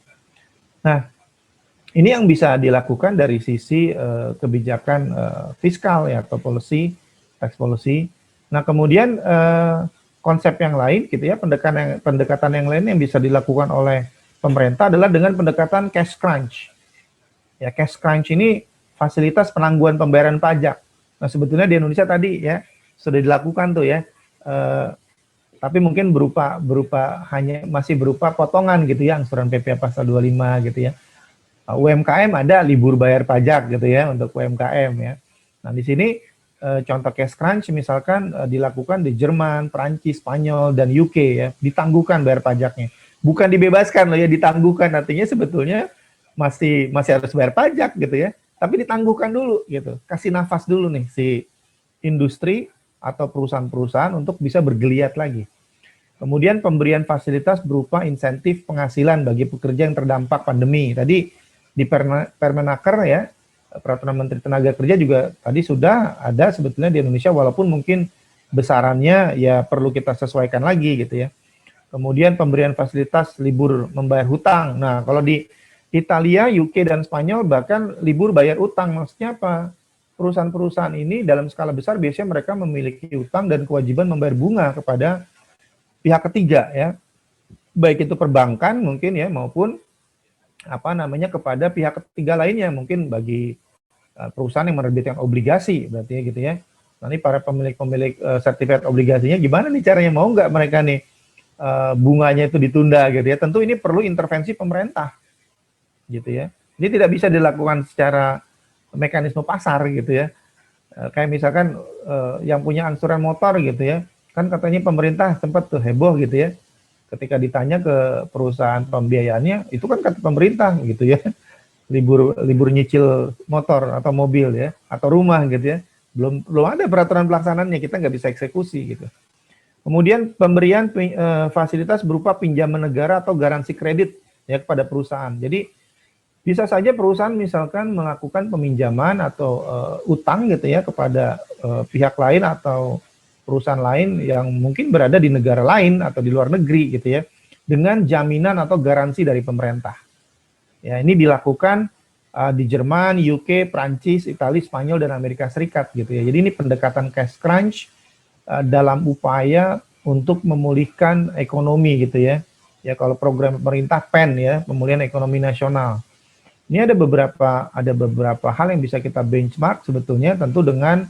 Nah, Ini yang bisa dilakukan dari sisi kebijakan fiskal ya atau policy, tax policy. Nah kemudian konsep yang lain gitu ya, pendekatan yang lain yang bisa dilakukan oleh pemerintah adalah dengan pendekatan cash crunch. Ya cash crunch ini fasilitas penangguhan pembayaran pajak. Nah sebetulnya di Indonesia tadi ya sudah dilakukan tuh ya. Tapi mungkin masih berupa potongan gitu ya, angsuran PPh pasal 25 gitu ya. UMKM ada libur bayar pajak gitu ya untuk UMKM ya. Nah di sini contoh cash crunch misalkan dilakukan di Jerman, Prancis, Spanyol dan UK ya, ditangguhkan bayar pajaknya. Bukan dibebaskan loh ya, ditangguhkan, artinya sebetulnya masih harus bayar pajak gitu ya, tapi ditangguhkan dulu gitu. Kasih nafas dulu nih si industri atau perusahaan-perusahaan untuk bisa bergeliat lagi. Kemudian pemberian fasilitas berupa insentif penghasilan bagi pekerja yang terdampak pandemi. Tadi di Permenaker ya, Peraturan Menteri Tenaga Kerja juga tadi sudah ada sebetulnya di Indonesia, walaupun mungkin besarannya ya perlu kita sesuaikan lagi gitu ya. Kemudian pemberian fasilitas libur membayar hutang. Nah, kalau di Italia, UK, dan Spanyol bahkan libur bayar utang. Maksudnya apa? Perusahaan-perusahaan ini dalam skala besar biasanya mereka memiliki utang dan kewajiban membayar bunga kepada pihak ketiga ya. Baik itu perbankan mungkin ya, maupun kepada pihak ketiga lainnya, mungkin bagi perusahaan yang menerbitkan obligasi berarti ya gitu ya. Nanti para pemilik sertifikat obligasinya gimana nih caranya, mau nggak mereka nih bunganya itu ditunda gitu ya. Tentu ini perlu intervensi pemerintah gitu ya. Ini tidak bisa dilakukan secara mekanisme pasar gitu ya. Kayak misalkan yang punya angsuran motor gitu ya, kan katanya pemerintah sempat tuh heboh gitu ya, ketika ditanya ke perusahaan pembiayaannya, itu kan kata pemerintah gitu ya, libur nyicil motor atau mobil ya, atau rumah gitu ya, belum ada peraturan pelaksanaannya, kita nggak bisa eksekusi gitu. Kemudian pemberian fasilitas berupa pinjaman negara atau garansi kredit ya kepada perusahaan. Jadi bisa saja perusahaan misalkan melakukan peminjaman atau utang gitu ya kepada pihak lain atau perusahaan lain yang mungkin berada di negara lain atau di luar negeri gitu ya, dengan jaminan atau garansi dari pemerintah. Ya, ini dilakukan di Jerman, UK, Prancis, Italia, Spanyol, dan Amerika Serikat gitu ya. Jadi ini pendekatan cash crunch dalam upaya untuk memulihkan ekonomi gitu ya. Ya kalau program pemerintah PEN ya, pemulihan ekonomi nasional. Ini ada beberapa hal yang bisa kita benchmark sebetulnya, tentu dengan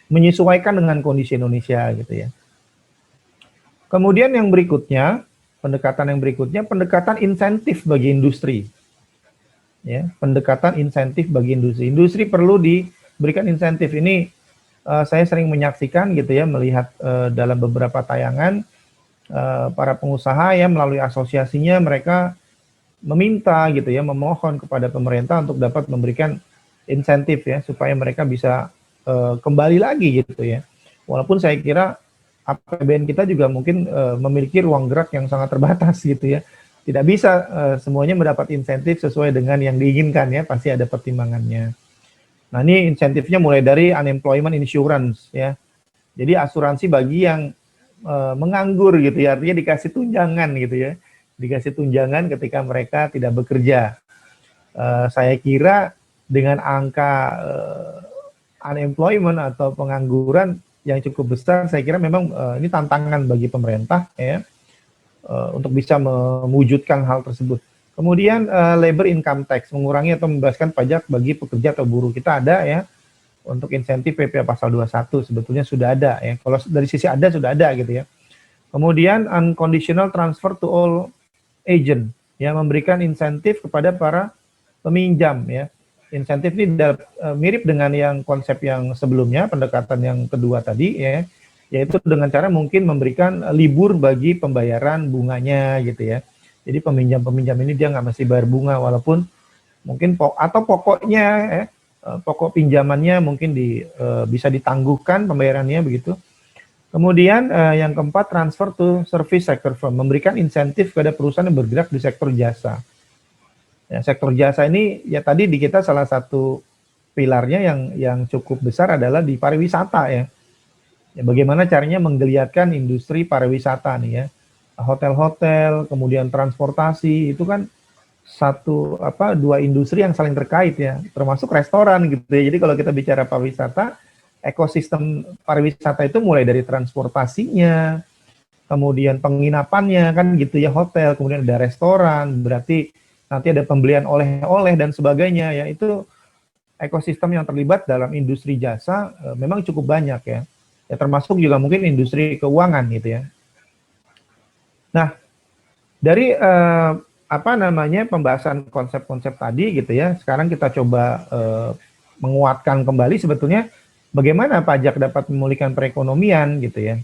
menyesuaikan dengan kondisi Indonesia gitu ya. Kemudian yang berikutnya, pendekatan insentif bagi industri. Ya, pendekatan insentif bagi industri. Industri perlu diberikan insentif. Ini saya sering menyaksikan gitu ya, melihat dalam beberapa tayangan para pengusaha ya melalui asosiasinya mereka meminta gitu ya, memohon kepada pemerintah untuk dapat memberikan insentif ya supaya mereka bisa kembali lagi gitu ya. Walaupun saya kira APBN kita juga mungkin memiliki ruang gerak yang sangat terbatas gitu ya. Tidak bisa semuanya mendapat insentif sesuai dengan yang diinginkan ya, pasti ada pertimbangannya. Nah ini insentifnya mulai dari unemployment insurance ya. Jadi asuransi bagi yang menganggur gitu ya, artinya dikasih tunjangan gitu ya. Dikasih tunjangan ketika mereka tidak bekerja. Saya kira dengan angka unemployment atau pengangguran yang cukup besar, saya kira memang ini tantangan bagi pemerintah ya untuk bisa mewujudkan hal tersebut. Kemudian labor income tax, mengurangi atau membebaskan pajak bagi pekerja atau buruh, kita ada ya untuk insentif PPh pasal 21 sebetulnya sudah ada ya. Kalau dari sisi ada sudah ada gitu ya. Kemudian unconditional transfer to all agent ya, memberikan insentif kepada para peminjam ya. Insentif ini mirip dengan yang konsep yang sebelumnya, pendekatan yang kedua tadi ya, yaitu dengan cara mungkin memberikan libur bagi pembayaran bunganya gitu ya. Jadi peminjam-peminjam ini dia nggak mesti bayar bunga, walaupun mungkin pokoknya ya, pokok pinjamannya mungkin bisa ditangguhkan pembayarannya begitu. Kemudian yang keempat, transfer to service sector firm, memberikan insentif kepada perusahaan yang bergerak di sektor jasa. Ya, sektor jasa ini ya tadi di kita salah satu pilarnya yang cukup besar adalah di pariwisata ya. Ya bagaimana caranya menggeliatkan industri pariwisata nih ya. Hotel-hotel, kemudian transportasi itu kan dua industri yang saling terkait ya, termasuk restoran gitu ya. Jadi kalau kita bicara pariwisata, ekosistem pariwisata itu mulai dari transportasinya, kemudian penginapannya kan gitu ya, hotel, kemudian ada restoran, berarti nanti ada pembelian oleh-oleh dan sebagainya ya. Itu ekosistem yang terlibat dalam industri jasa memang cukup banyak ya. Ya termasuk juga mungkin industri keuangan gitu ya. Nah, dari pembahasan konsep-konsep tadi gitu ya, sekarang kita coba menguatkan kembali sebetulnya bagaimana pajak dapat memulihkan perekonomian gitu ya.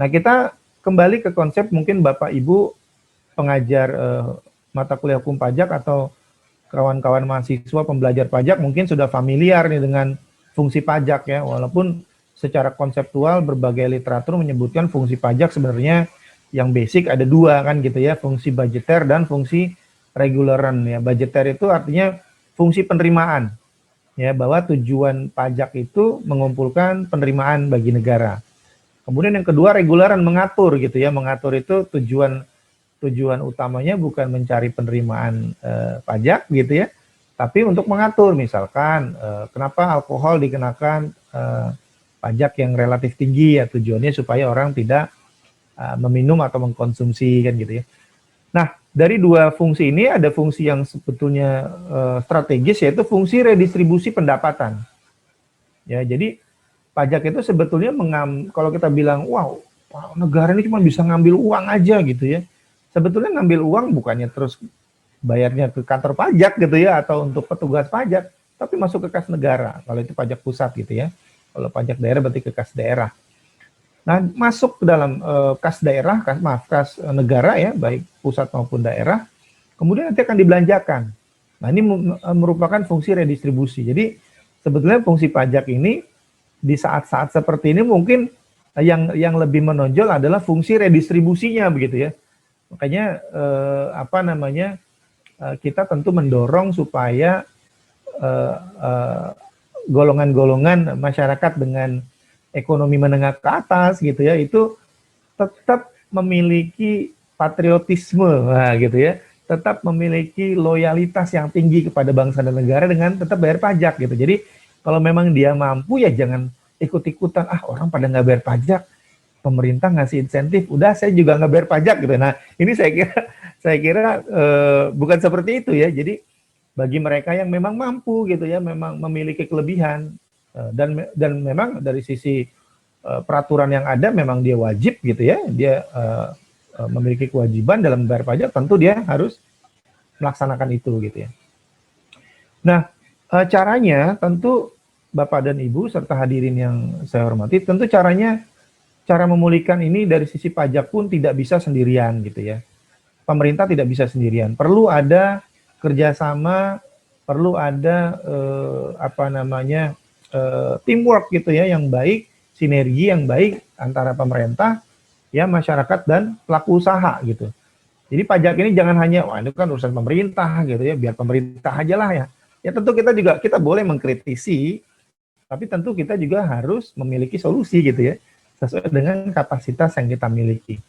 Nah, kita kembali ke konsep mungkin Bapak Ibu pengajar mata kuliah hukum pajak atau kawan-kawan mahasiswa pembelajar pajak mungkin sudah familiar nih dengan fungsi pajak ya, walaupun secara konseptual berbagai literatur menyebutkan fungsi pajak sebenarnya yang basic ada dua kan gitu ya, fungsi budgeter dan fungsi reguleran ya. Budgeter itu artinya fungsi penerimaan ya, bahwa tujuan pajak itu mengumpulkan penerimaan bagi negara. Kemudian yang kedua reguleran, mengatur gitu ya, mengatur itu tujuan utamanya bukan mencari penerimaan pajak gitu ya, tapi untuk mengatur misalkan kenapa alkohol dikenakan pajak yang relatif tinggi ya, tujuannya supaya orang tidak meminum atau mengkonsumsi kan gitu ya. Nah, dari dua fungsi ini ada fungsi yang sebetulnya strategis, yaitu fungsi redistribusi pendapatan. Ya, jadi pajak itu sebetulnya kalau kita bilang, wow, negara ini cuma bisa ngambil uang aja gitu ya. Sebetulnya ngambil uang bukannya terus bayarnya ke kantor pajak gitu ya, atau untuk petugas pajak, tapi masuk ke kas negara. Kalau itu pajak pusat gitu ya. Kalau pajak daerah berarti ke kas daerah. Nah, masuk ke dalam kas daerah, kas negara ya, baik pusat maupun daerah, kemudian nanti akan dibelanjakan. Nah, ini merupakan fungsi redistribusi. Jadi, sebetulnya fungsi pajak ini di saat-saat seperti ini mungkin yang lebih menonjol adalah fungsi redistribusinya begitu ya. Makanya kita tentu mendorong supaya golongan-golongan masyarakat dengan ekonomi menengah ke atas gitu ya, itu tetap memiliki patriotisme, nah, gitu ya, tetap memiliki loyalitas yang tinggi kepada bangsa dan negara dengan tetap bayar pajak gitu. Jadi kalau memang dia mampu ya jangan ikut-ikutan, orang pada nggak bayar pajak, pemerintah ngasih insentif, udah saya juga nggak bayar pajak gitu. Nah ini saya kira bukan seperti itu ya. Jadi bagi mereka yang memang mampu gitu ya, memang memiliki kelebihan dan memang dari sisi peraturan yang ada memang dia wajib gitu ya, dia memiliki kewajiban dalam membayar pajak, tentu dia harus melaksanakan itu gitu ya. Nah, caranya tentu Bapak dan Ibu serta hadirin yang saya hormati, tentu cara memulihkan ini dari sisi pajak pun tidak bisa sendirian gitu ya. Pemerintah tidak bisa sendirian, perlu ada kerjasama, perlu ada teamwork gitu ya yang baik, sinergi yang baik antara pemerintah, ya masyarakat dan pelaku usaha gitu. Jadi pajak ini jangan hanya, itu kan urusan pemerintah gitu ya, biar pemerintah aja lah ya. Ya tentu kita boleh mengkritisi, tapi tentu kita juga harus memiliki solusi gitu ya, sesuai dengan kapasitas yang kita miliki.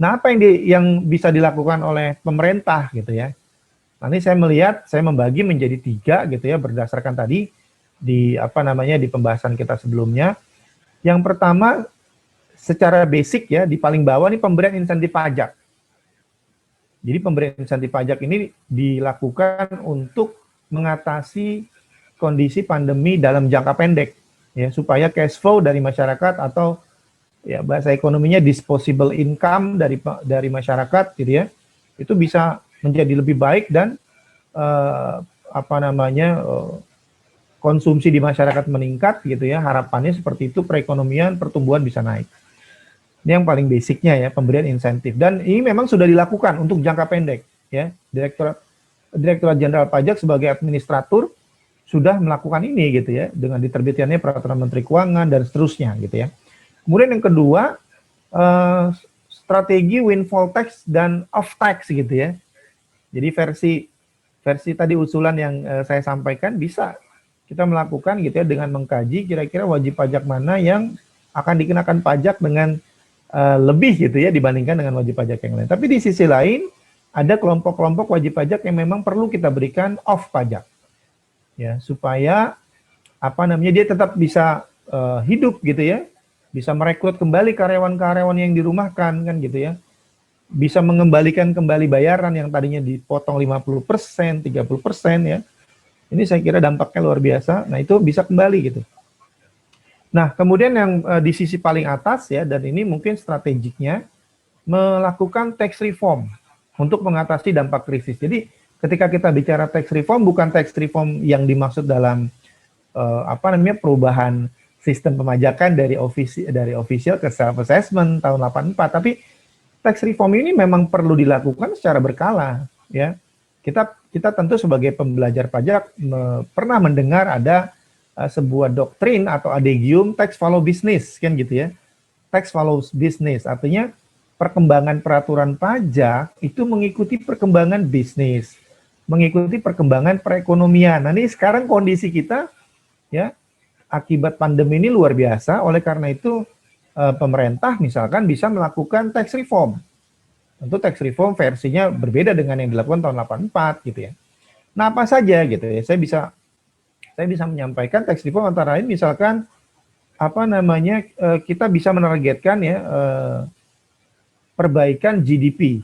Nah, apa yang bisa dilakukan oleh pemerintah gitu ya? Nanti saya membagi menjadi 3 gitu ya, berdasarkan tadi di pembahasan kita sebelumnya. Yang pertama, secara basic ya, di paling bawah ini pemberian insentif pajak. Jadi pemberian insentif pajak ini dilakukan untuk mengatasi kondisi pandemi dalam jangka pendek ya, supaya cash flow dari masyarakat atau ya bahasa ekonominya disposable income dari masyarakat gitu ya, itu bisa menjadi lebih baik dan konsumsi di masyarakat meningkat gitu ya, harapannya seperti itu, perekonomian pertumbuhan bisa naik. Ini yang paling basicnya ya, pemberian insentif, dan ini memang sudah dilakukan untuk jangka pendek ya. Direktorat Jenderal Pajak sebagai administratur sudah melakukan ini gitu ya, dengan diterbitkannya peraturan Menteri Keuangan dan seterusnya gitu ya. Kemudian yang kedua, strategi windfall tax dan off tax gitu ya. Jadi versi tadi usulan yang saya sampaikan bisa kita melakukan gitu ya, dengan mengkaji kira-kira wajib pajak mana yang akan dikenakan pajak dengan lebih gitu ya dibandingkan dengan wajib pajak yang lain. Tapi di sisi lain ada kelompok-kelompok wajib pajak yang memang perlu kita berikan off pajak, ya, supaya dia tetap bisa hidup gitu ya, bisa merekrut kembali karyawan-karyawan yang dirumahkan kan gitu ya, bisa mengembalikan kembali bayaran yang tadinya dipotong 50%, 30% ya. Ini saya kira dampaknya luar biasa. Nah, itu bisa kembali gitu. Nah, kemudian yang di sisi paling atas ya, dan ini mungkin strategiknya, melakukan tax reform untuk mengatasi dampak krisis. Jadi, ketika kita bicara tax reform, bukan tax reform yang dimaksud dalam perubahan sistem pemajakan dari official ke self assessment tahun 84, tapi tax reform ini memang perlu dilakukan secara berkala ya. Kita tentu sebagai pembelajar pajak pernah mendengar ada sebuah doktrin atau adagium tax follow business kan gitu ya. Tax follows business artinya perkembangan peraturan pajak itu mengikuti perkembangan bisnis, mengikuti perkembangan perekonomian. Nah, ini sekarang kondisi kita ya, akibat pandemi ini luar biasa, oleh karena itu pemerintah misalkan bisa melakukan tax reform. Tentu tax reform versinya berbeda dengan yang dilakukan tahun 84 gitu ya. Nah, apa saja gitu ya, saya bisa menyampaikan tax reform antara lain misalkan kita bisa menargetkan ya perbaikan GDP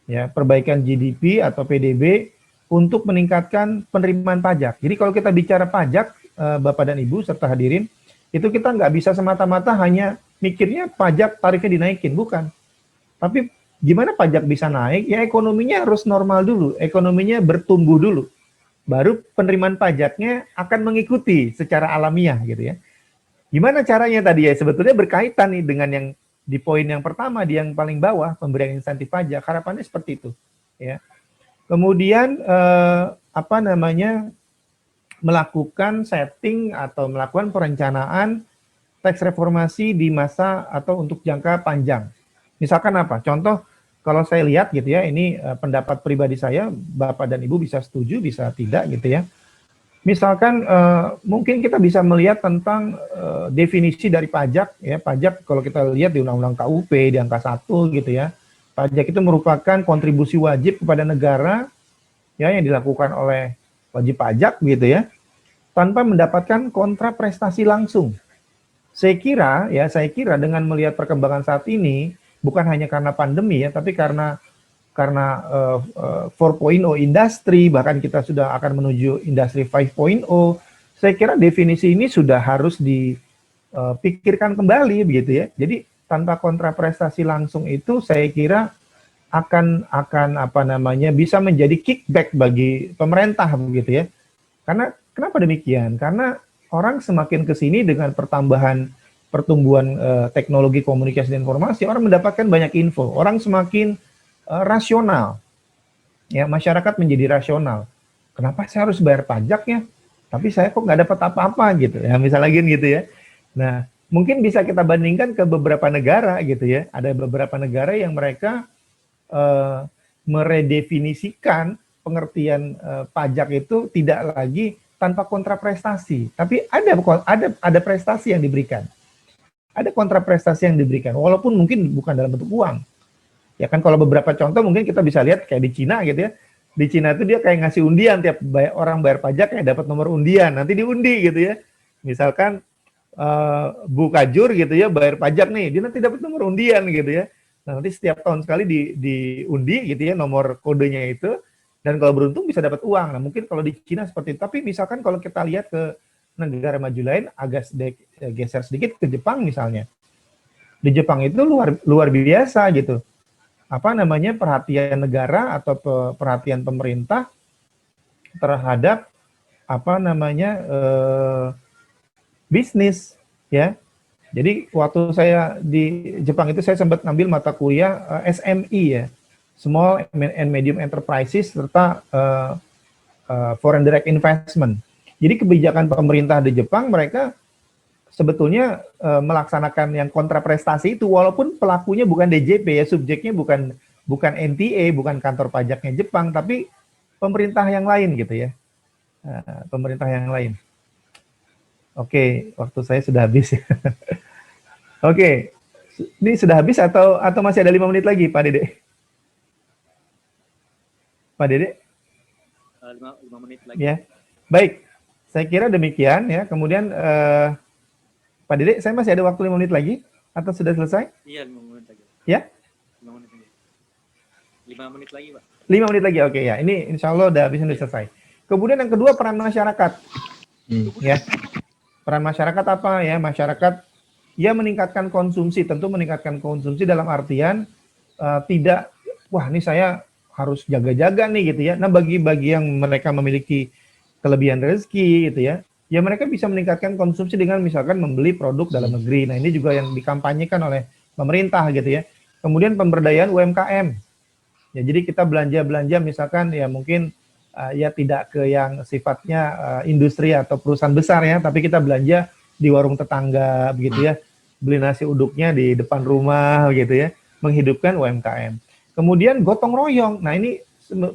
ya, perbaikan GDP atau PDB untuk meningkatkan penerimaan pajak. Jadi kalau kita bicara pajak, Bapak dan Ibu serta hadirin, itu kita nggak bisa semata-mata hanya mikirnya pajak tarifnya dinaikin, bukan. Tapi gimana pajak bisa naik? Ya ekonominya harus normal dulu, ekonominya bertumbuh dulu. Baru penerimaan pajaknya akan mengikuti secara alamiah gitu ya. Gimana caranya tadi ya? Sebetulnya berkaitan nih dengan yang di poin yang pertama, di yang paling bawah, pemberian insentif pajak. Harapannya seperti itu ya. Kemudian melakukan setting atau melakukan perencanaan tax reformasi di masa atau untuk jangka panjang. Misalkan apa? Contoh, kalau saya lihat gitu ya, ini pendapat pribadi saya, Bapak dan Ibu bisa setuju, bisa tidak gitu ya. Misalkan mungkin kita bisa melihat tentang definisi dari pajak ya. Pajak kalau kita lihat di Undang-Undang KUP di angka 1 gitu ya. Pajak itu merupakan kontribusi wajib kepada negara ya yang dilakukan oleh wajib pajak gitu ya, tanpa mendapatkan kontra prestasi langsung. Saya kira dengan melihat perkembangan saat ini, bukan hanya karena pandemi ya, tapi karena 4.0 industri, bahkan kita sudah akan menuju industri 5.0, saya kira definisi ini sudah harus dipikirkan kembali begitu ya. Jadi tanpa kontra prestasi langsung itu saya kira akan bisa menjadi kickback bagi pemerintah begitu ya. Karena kenapa demikian? Karena orang semakin ke sini dengan pertumbuhan teknologi komunikasi dan informasi, orang mendapatkan banyak info, orang semakin rasional. Ya, masyarakat menjadi rasional. Kenapa saya harus bayar pajaknya? Tapi saya kok nggak dapat apa-apa gitu ya, misalnya gitu ya. Nah, mungkin bisa kita bandingkan ke beberapa negara gitu ya. Ada beberapa negara yang mereka meredefinisikan pengertian pajak itu tidak lagi tanpa kontraprestasi, tapi ada prestasi yang diberikan, ada kontraprestasi yang diberikan, walaupun mungkin bukan dalam bentuk uang. Ya kan, kalau beberapa contoh mungkin kita bisa lihat kayak di Cina gitu ya. Di Cina itu dia kayak ngasih undian, tiap orang bayar pajak kayak dapat nomor undian, nanti diundi gitu ya. Misalkan Bu Kajur gitu ya bayar pajak nih, dia nanti dapat nomor undian gitu ya. Nah, nanti setiap tahun sekali diundi gitu ya nomor kodenya itu, dan kalau beruntung bisa dapat uang. Nah, mungkin kalau di Cina seperti itu. Tapi misalkan kalau kita lihat ke negara maju lain, agak geser sedikit ke Jepang misalnya. Di Jepang itu luar biasa gitu. Perhatian negara atau perhatian pemerintah terhadap bisnis ya. Jadi waktu saya di Jepang itu saya sempat ngambil mata kuliah SME ya, Small and Medium Enterprises serta Foreign Direct Investment. Jadi kebijakan pemerintah di Jepang mereka sebetulnya melaksanakan yang kontraprestasi itu, walaupun pelakunya bukan DJP ya, subjeknya bukan NTA, bukan kantor pajaknya Jepang, tapi pemerintah yang lain gitu ya, pemerintah yang lain. Oke, waktu saya sudah habis ya. Oke, ini sudah habis atau masih ada 5 menit lagi, Pak Dede? Pak Dede? 5 menit lagi. Ya, baik. Saya kira demikian ya. Kemudian Pak Dede, saya masih ada waktu 5 menit lagi atau sudah selesai? Iya, 5 menit lagi. Ya? 5 menit lagi. 5 menit lagi, Pak. 5 menit lagi, oke ya. Ini insya Allah udah habis, udah selesai. Kemudian yang kedua, peran masyarakat. Ya, peran masyarakat apa ya? Masyarakat ya meningkatkan konsumsi, tentu meningkatkan konsumsi dalam artian tidak, wah ini saya harus jaga-jaga nih gitu ya. Nah bagi yang mereka memiliki kelebihan rezeki gitu ya, ya mereka bisa meningkatkan konsumsi dengan misalkan membeli produk dalam negeri. Nah ini juga yang dikampanyekan oleh pemerintah gitu ya. Kemudian pemberdayaan UMKM. Ya, jadi kita belanja misalkan ya mungkin ya tidak ke yang sifatnya industri atau perusahaan besar ya, tapi kita belanja di warung tetangga begitu ya, beli nasi uduknya di depan rumah gitu ya, menghidupkan UMKM. Kemudian gotong royong. Nah ini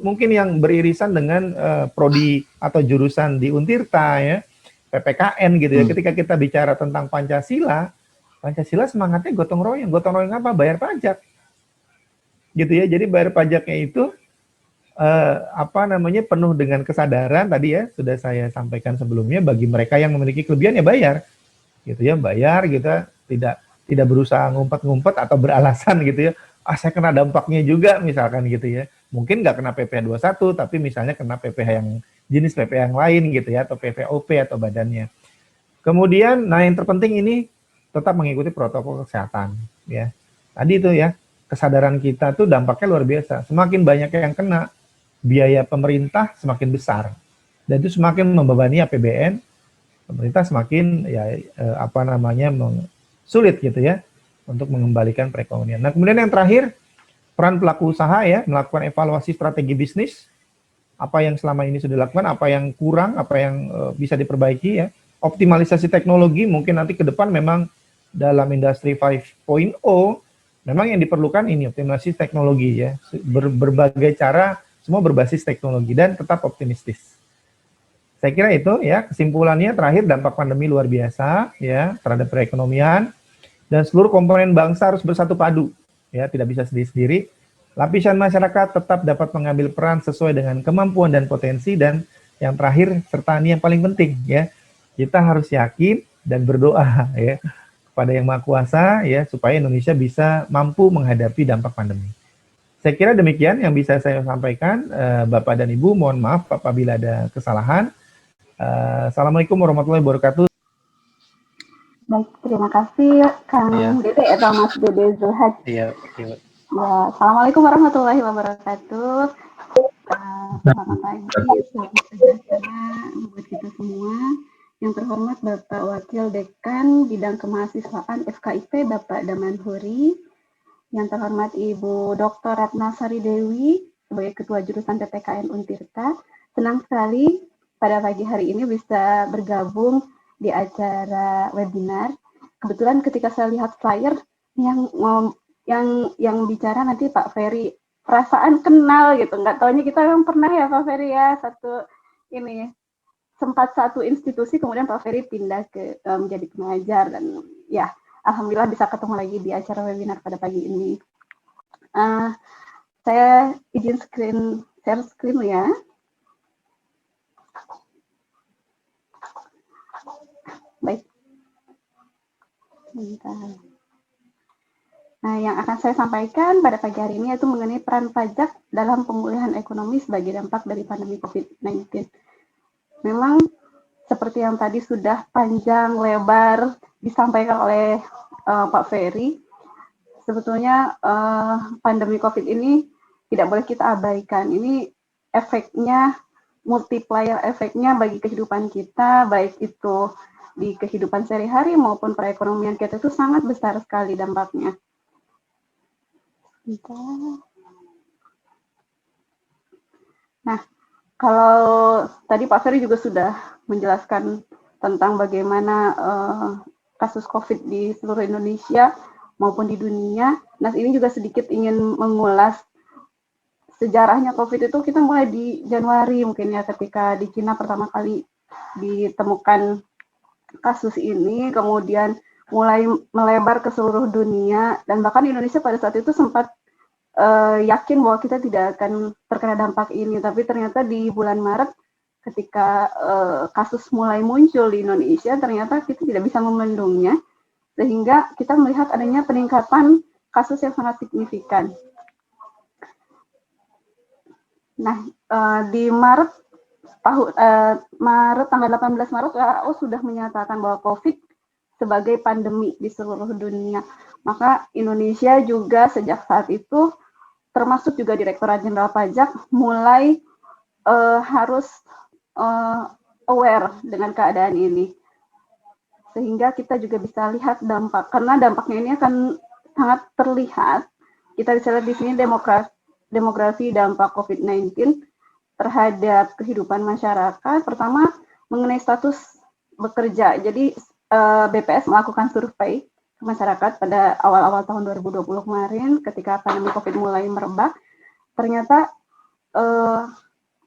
mungkin yang beririsan dengan prodi atau jurusan di Untirta ya, PPKN gitu ya. Ketika kita bicara tentang Pancasila semangatnya gotong royong. Gotong royong apa? Bayar pajak. Gitu ya. Jadi bayar pajaknya itu penuh dengan kesadaran tadi ya, sudah saya sampaikan sebelumnya, bagi mereka yang memiliki kelebihan ya bayar. Gitu ya, bayar kita tidak berusaha ngumpet-ngumpet atau beralasan gitu ya. Saya kena dampaknya juga misalkan gitu ya. Mungkin nggak kena PPh 21 tapi misalnya kena PPh yang jenis PPh yang lain gitu ya, atau PPOP atau badannya. Kemudian yang terpenting ini tetap mengikuti protokol kesehatan ya. Tadi itu ya, kesadaran kita tuh dampaknya luar biasa. Semakin banyak yang kena, biaya pemerintah semakin besar. Dan itu semakin membebani APBN, pemerintah semakin sulit gitu ya untuk mengembalikan perekonomian. Nah, kemudian yang terakhir, peran pelaku usaha ya, melakukan evaluasi strategi bisnis, apa yang selama ini sudah dilakukan, apa yang kurang, apa yang bisa diperbaiki ya. Optimalisasi teknologi, mungkin nanti ke depan memang dalam industri 5.0 memang yang diperlukan ini optimalisasi teknologi ya, berbagai cara, semua berbasis teknologi dan tetap optimistis. Saya kira itu ya, kesimpulannya terakhir, dampak pandemi luar biasa ya terhadap perekonomian, dan seluruh komponen bangsa harus bersatu padu ya, tidak bisa sendiri-sendiri. Lapisan masyarakat tetap dapat mengambil peran sesuai dengan kemampuan dan potensi, dan yang terakhir serta ini yang paling penting ya, kita harus yakin dan berdoa ya kepada Yang Maha Kuasa ya, supaya Indonesia bisa mampu menghadapi dampak pandemi. Saya kira demikian yang bisa saya sampaikan, Bapak dan Ibu. Mohon maaf apabila ada kesalahan. Assalamualaikum warahmatullahi wabarakatuh. Baik, terima kasih Kang Dede atau Mas Dede Zulhad. Iya. Ya, Assalamualaikum warahmatullahi wabarakatuh. Selamat pagi, selamat sejahtera buat kita semua. Yang terhormat Bapak Wakil Dekan Bidang Kemahasiswaan FKIP Bapak Daman Huri. Yang terhormat Ibu Dr. Ratna Sari Dewi sebagai Ketua Jurusan PPKN Untirta. Senang sekali pada pagi hari ini bisa bergabung di acara webinar. Kebetulan ketika saya lihat flyer yang bicara nanti Pak Ferry, perasaan kenal gitu, nggak taunya kita memang pernah ya Pak Ferry ya, sempat satu institusi, kemudian Pak Ferry pindah ke menjadi pengajar, dan ya alhamdulillah bisa ketemu lagi di acara webinar pada pagi ini. Saya izin share screen ya. Baik. Nah, yang akan saya sampaikan pada pagi hari ini yaitu mengenai peran pajak dalam pemulihan ekonomi sebagai dampak dari pandemi COVID-19. Memang seperti yang tadi sudah panjang lebar disampaikan oleh Pak Ferry, sebetulnya pandemi COVID ini tidak boleh kita abaikan. Ini efeknya, multiplier efeknya bagi kehidupan kita, baik itu di kehidupan sehari-hari maupun perekonomian kita, itu sangat besar sekali dampaknya. Nah, kalau tadi Pak Ferry juga sudah menjelaskan tentang bagaimana kasus COVID di seluruh Indonesia maupun di dunia. Nah, ini juga sedikit ingin mengulas sejarahnya COVID itu. Kita mulai di Januari mungkin ya, ketika di Cina pertama kali ditemukan kasus ini, kemudian mulai melebar ke seluruh dunia, dan bahkan Indonesia pada saat itu sempat yakin bahwa kita tidak akan terkena dampak ini, tapi ternyata di bulan Maret ketika kasus mulai muncul di Indonesia, ternyata kita tidak bisa membendungnya, sehingga kita melihat adanya peningkatan kasus yang sangat signifikan. Nah, di Maret tanggal 18 Maret WHO sudah menyatakan bahwa COVID sebagai pandemi di seluruh dunia. Maka Indonesia juga sejak saat itu, termasuk juga Direktorat Jenderal Pajak, mulai harus aware dengan keadaan ini. Sehingga kita juga bisa lihat dampak, karena dampaknya ini akan sangat terlihat. Kita bisa lihat di sini demografi dampak COVID-19 terhadap kehidupan masyarakat. Pertama, mengenai status bekerja. Jadi BPS melakukan survei ke masyarakat pada awal-awal tahun 2020 kemarin ketika pandemi COVID mulai merebak. Ternyata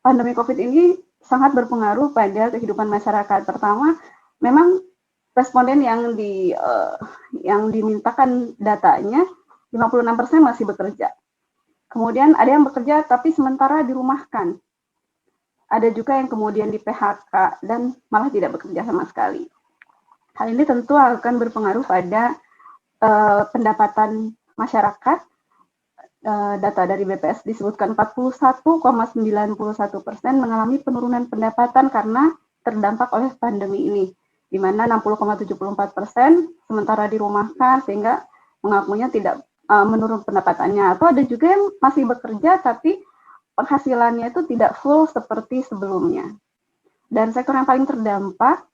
pandemi COVID ini sangat berpengaruh pada kehidupan masyarakat. Pertama, memang responden yang dimintakan datanya 56% masih bekerja. Kemudian ada yang bekerja tapi sementara dirumahkan. Ada juga yang kemudian di PHK dan malah tidak bekerja sama sekali. Hal ini tentu akan berpengaruh pada pendapatan masyarakat. Data dari BPS disebutkan 41,91% mengalami penurunan pendapatan karena terdampak oleh pandemi ini, di mana 60,74% sementara dirumahkan sehingga mengakunya tidak menurun pendapatannya, atau ada juga yang masih bekerja tapi penghasilannya itu tidak full seperti sebelumnya. Dan sektor yang paling terdampak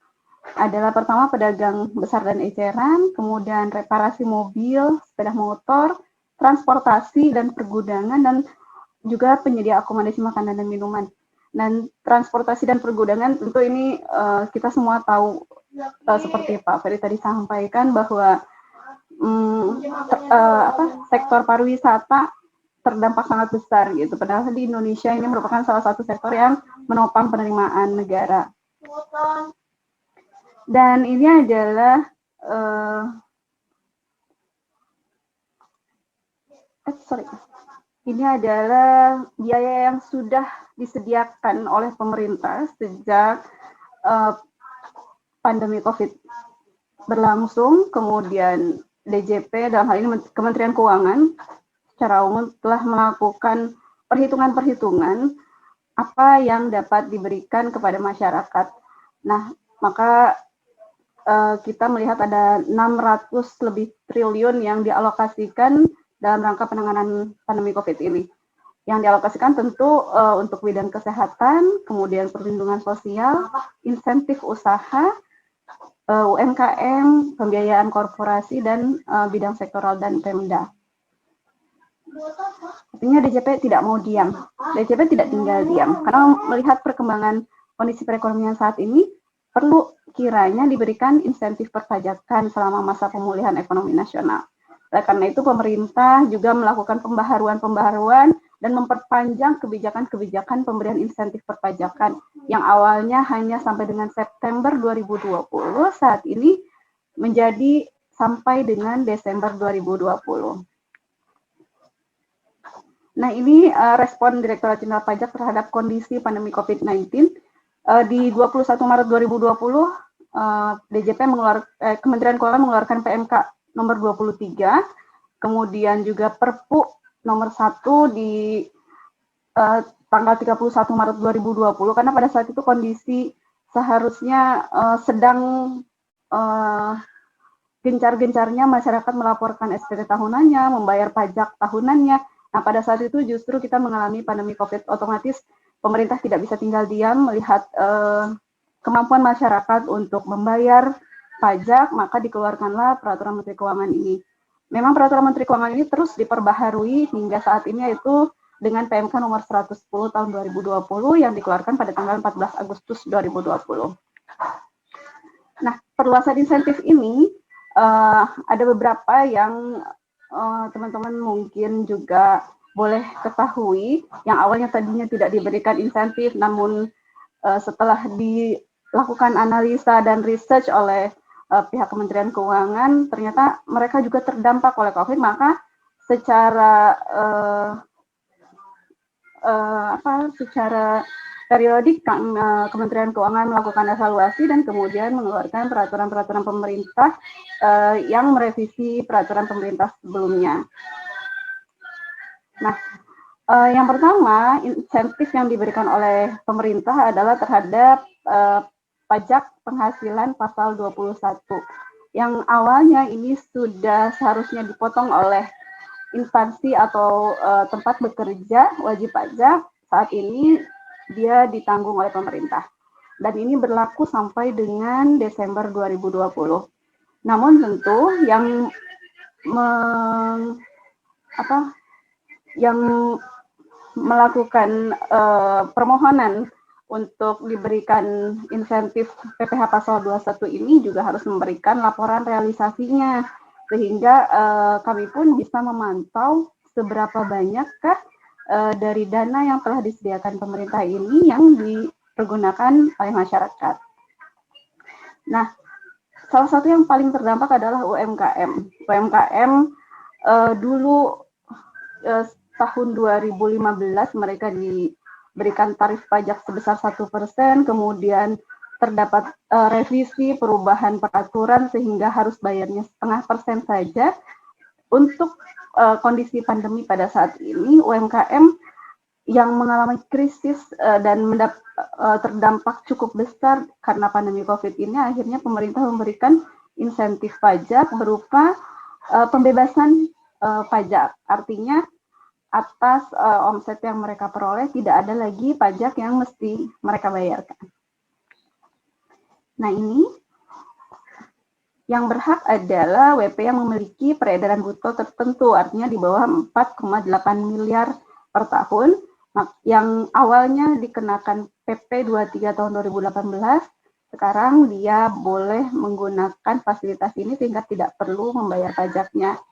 adalah pertama pedagang besar dan eceran, kemudian reparasi mobil, sepeda motor, transportasi dan pergudangan, dan juga penyedia akomodasi makanan dan minuman. Dan transportasi dan pergudangan tentu ini kita semua tahu, seperti Pak Ferry tadi sampaikan bahwa sektor pariwisata terdampak sangat besar gitu. Padahal di Indonesia ini merupakan salah satu sektor yang menopang penerimaan negara. Dan ini adalah ini adalah biaya yang sudah disediakan oleh pemerintah sejak pandemi COVID berlangsung, kemudian DJP dalam hal ini Kementerian Keuangan secara umum telah melakukan perhitungan-perhitungan apa yang dapat diberikan kepada masyarakat. Nah, maka kita melihat ada 600 lebih triliun yang dialokasikan dalam rangka penanganan pandemi COVID ini. Yang dialokasikan tentu untuk bidang kesehatan, kemudian perlindungan sosial, insentif usaha, UMKM, pembiayaan korporasi, dan bidang sektoral dan Pemda. Artinya DJP tidak mau diam. DJP tidak tinggal diam. Karena melihat perkembangan kondisi perekonomian saat ini, perlu kiranya diberikan insentif perpajakan selama masa pemulihan ekonomi nasional. Oleh karena itu, pemerintah juga melakukan pembaharuan dan memperpanjang kebijakan-kebijakan pemberian insentif perpajakan yang awalnya hanya sampai dengan September 2020, saat ini menjadi sampai dengan Desember 2020. Nah, ini respon Direktorat Jenderal Pajak terhadap kondisi pandemi COVID-19. Di 21 Maret 2020, DJP Kementerian Keuangan mengeluarkan PMK nomor 23, kemudian juga Perpu nomor 1 di tanggal 31 Maret 2020, karena pada saat itu kondisi seharusnya sedang gencar-gencarnya masyarakat melaporkan SPT tahunannya, membayar pajak tahunannya. Nah, pada saat itu justru kita mengalami pandemi COVID, otomatis pemerintah tidak bisa tinggal diam melihat kemampuan masyarakat untuk membayar pajak, maka dikeluarkanlah Peraturan Menteri Keuangan ini. Memang Peraturan Menteri Keuangan ini terus diperbaharui hingga saat ini, yaitu dengan PMK nomor 110 tahun 2020 yang dikeluarkan pada tanggal 14 Agustus 2020. Nah, perluasan insentif ini ada beberapa yang teman-teman mungkin juga boleh ketahui, yang awalnya tadinya tidak diberikan insentif, namun setelah dilakukan analisa dan research oleh pihak Kementerian Keuangan, ternyata mereka juga terdampak oleh COVID, maka secara secara periodik Kementerian Keuangan melakukan evaluasi dan kemudian mengeluarkan peraturan-peraturan pemerintah yang merevisi peraturan pemerintah sebelumnya. Nah, yang pertama, insentif yang diberikan oleh pemerintah adalah terhadap pajak penghasilan pasal 21. Yang awalnya ini sudah seharusnya dipotong oleh instansi atau tempat bekerja wajib pajak, saat ini dia ditanggung oleh pemerintah. Dan ini berlaku sampai dengan Desember 2020. Namun tentu yang melakukan permohonan untuk diberikan insentif PPh pasal 21 ini juga harus memberikan laporan realisasinya, sehingga kami pun bisa memantau seberapa banyakkah dari dana yang telah disediakan pemerintah ini yang dipergunakan oleh masyarakat. Nah, salah satu yang paling terdampak adalah UMKM. UMKM dulu tahun 2015 mereka diberikan tarif pajak sebesar 1%, kemudian terdapat revisi perubahan peraturan sehingga harus bayarnya 0,5% saja. Untuk kondisi pandemi pada saat ini, UMKM yang mengalami krisis dan terdampak cukup besar karena pandemi COVID ini, akhirnya pemerintah memberikan insentif pajak berupa pembebasan pajak. Artinya atas omset yang mereka peroleh tidak ada lagi pajak yang mesti mereka bayarkan. Nah, ini yang berhak adalah WP yang memiliki peredaran bruto tertentu, artinya di bawah 4,8 miliar per tahun, yang awalnya dikenakan PP 23 tahun 2018, sekarang dia boleh menggunakan fasilitas ini sehingga tidak perlu membayar pajaknya.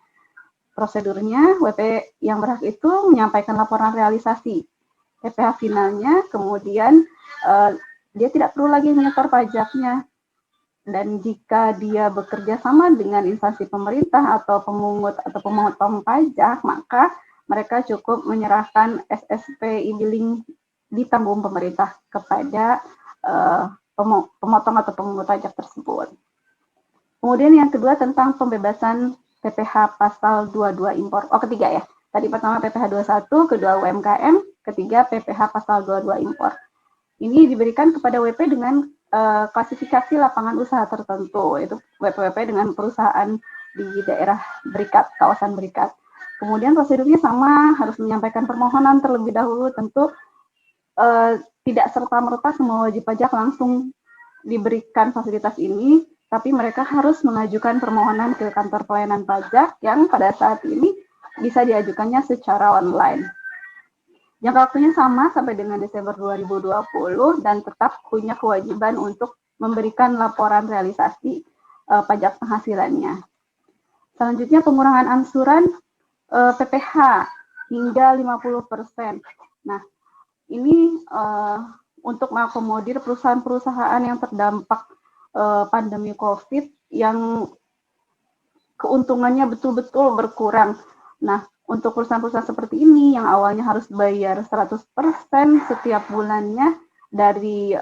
Prosedurnya, WP yang berhak itu menyampaikan laporan realisasi PPh finalnya, kemudian dia tidak perlu lagi menyetor pajaknya. Dan jika dia bekerja sama dengan instansi pemerintah atau pemungut atau pemotong pajak, maka mereka cukup menyerahkan SSP e-billing ditanggung pemerintah kepada pemotong atau pemungut pajak tersebut. Kemudian yang kedua tentang pembebasan PPh pasal 22 impor. Ketiga ya. Tadi pertama PPh 21, kedua UMKM, ketiga PPh pasal 22 impor. Ini diberikan kepada WP dengan klasifikasi lapangan usaha tertentu, itu WP-WP dengan perusahaan di daerah berikat, kawasan berikat. Kemudian prosedurnya sama, harus menyampaikan permohonan terlebih dahulu, tentu tidak serta-merta semua wajib pajak langsung diberikan fasilitas ini, tapi mereka harus mengajukan permohonan ke kantor pelayanan pajak yang pada saat ini bisa diajukannya secara online. Jangka waktunya sama sampai dengan Desember 2020 dan tetap punya kewajiban untuk memberikan laporan realisasi pajak penghasilannya. Selanjutnya pengurangan angsuran PPh hingga 50%. Nah, ini untuk mengakomodir perusahaan-perusahaan yang terdampak pandemi COVID yang keuntungannya betul-betul berkurang. Nah, untuk perusahaan-perusahaan seperti ini yang awalnya harus bayar 100% setiap bulannya dari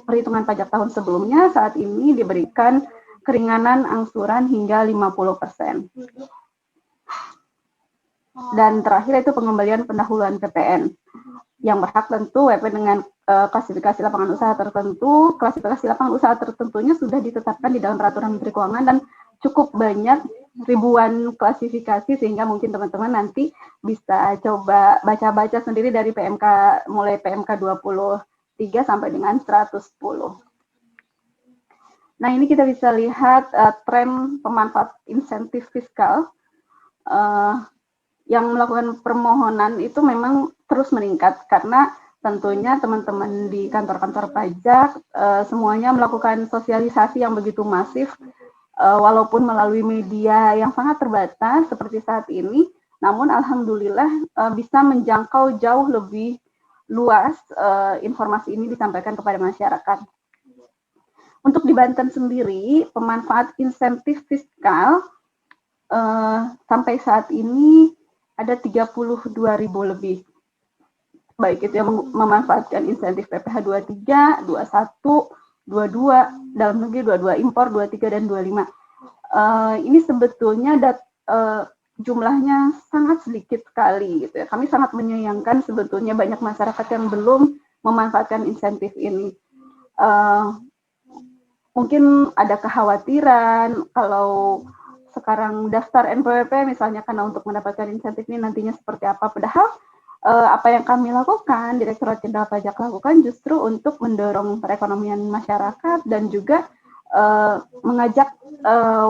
perhitungan pajak tahun sebelumnya, saat ini diberikan keringanan angsuran hingga 50%. Dan terakhir itu pengembalian pendahuluan PPN. Yang berhak tentu WP dengan klasifikasi lapangan usaha tertentu. Klasifikasi lapangan usaha tertentunya sudah ditetapkan di dalam peraturan Menteri Keuangan dan cukup banyak, ribuan klasifikasi, sehingga mungkin teman-teman nanti bisa coba baca-baca sendiri dari PMK, mulai PMK 23 sampai dengan 110. Nah, ini kita bisa lihat tren pemanfaat insentif fiskal yang melakukan permohonan itu memang terus meningkat, karena tentunya teman-teman di kantor-kantor pajak semuanya melakukan sosialisasi yang begitu masif, walaupun melalui media yang sangat terbatas seperti saat ini, namun alhamdulillah bisa menjangkau jauh lebih luas, informasi ini disampaikan kepada masyarakat. Untuk di Banten sendiri, pemanfaat insentif fiskal sampai saat ini ada 32.000 lebih, baik itu yang memanfaatkan insentif PPh 23, 21, 22, dalam negeri 22, impor 23 dan 25. Ini sebetulnya jumlahnya sangat sedikit sekali gitu ya. Kami sangat menyayangkan sebetulnya banyak masyarakat yang belum memanfaatkan insentif ini. Mungkin ada kekhawatiran kalau sekarang daftar NPWP misalnya karena untuk mendapatkan insentif ini nantinya seperti apa. Padahal apa yang kami lakukan, Direktorat Jenderal Pajak lakukan justru untuk mendorong perekonomian masyarakat dan juga mengajak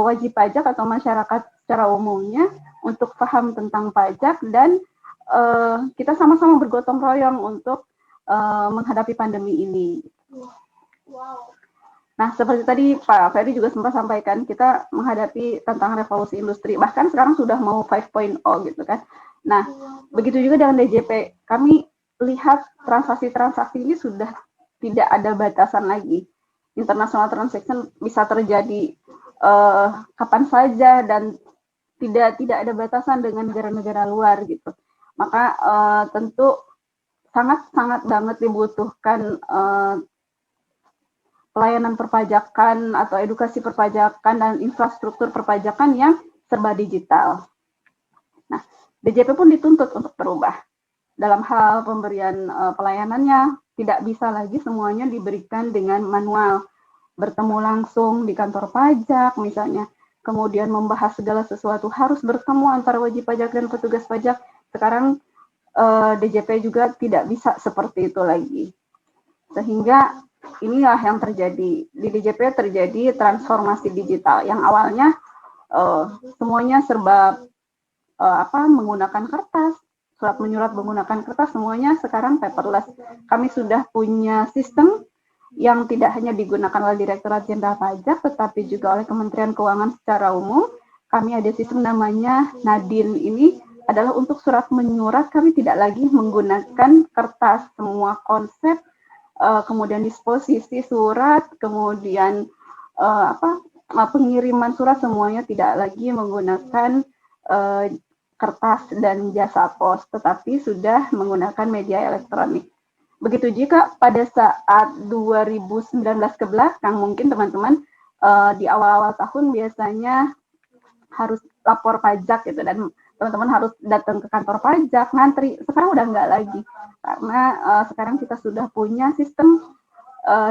wajib pajak atau masyarakat secara umumnya untuk paham tentang pajak dan kita sama-sama bergotong royong untuk menghadapi pandemi ini. Nah, seperti tadi Pak Ferry juga sempat sampaikan, kita menghadapi tantangan revolusi industri, bahkan sekarang sudah mau 5.0 gitu kan. Nah, begitu juga dengan DJP, kami lihat transaksi-transaksi ini sudah tidak ada batasan lagi. International transaction bisa terjadi kapan saja dan tidak ada batasan dengan negara-negara luar gitu. Maka tentu sangat banget dibutuhkan pelayanan perpajakan atau edukasi perpajakan dan infrastruktur perpajakan yang serba digital. Nah, DJP pun dituntut untuk berubah. Dalam hal pemberian pelayanannya, tidak bisa lagi semuanya diberikan dengan manual. Bertemu langsung di kantor pajak misalnya, kemudian membahas segala sesuatu harus bertemu antara wajib pajak dan petugas pajak. Sekarang DJP juga tidak bisa seperti itu lagi. Sehingga inilah yang terjadi. Di DJP terjadi transformasi digital yang awalnya semuanya serba menggunakan kertas, surat menyurat menggunakan kertas, semuanya sekarang paperless. Kami sudah punya sistem yang tidak hanya digunakan oleh Direktorat Jenderal Pajak, tetapi juga oleh Kementerian Keuangan secara umum. Kami ada sistem namanya Nadine. Ini adalah untuk surat menyurat, kami tidak lagi menggunakan kertas. Semua konsep, kemudian disposisi surat, kemudian pengiriman surat, semuanya tidak lagi menggunakan kertas dan jasa pos, tetapi sudah menggunakan media elektronik. Begitu juga pada saat 2019 ke belakang, mungkin teman-teman di awal-awal tahun biasanya harus lapor pajak gitu, dan teman-teman harus datang ke kantor pajak, ngantri. Sekarang udah nggak lagi, karena sekarang kita sudah punya sistem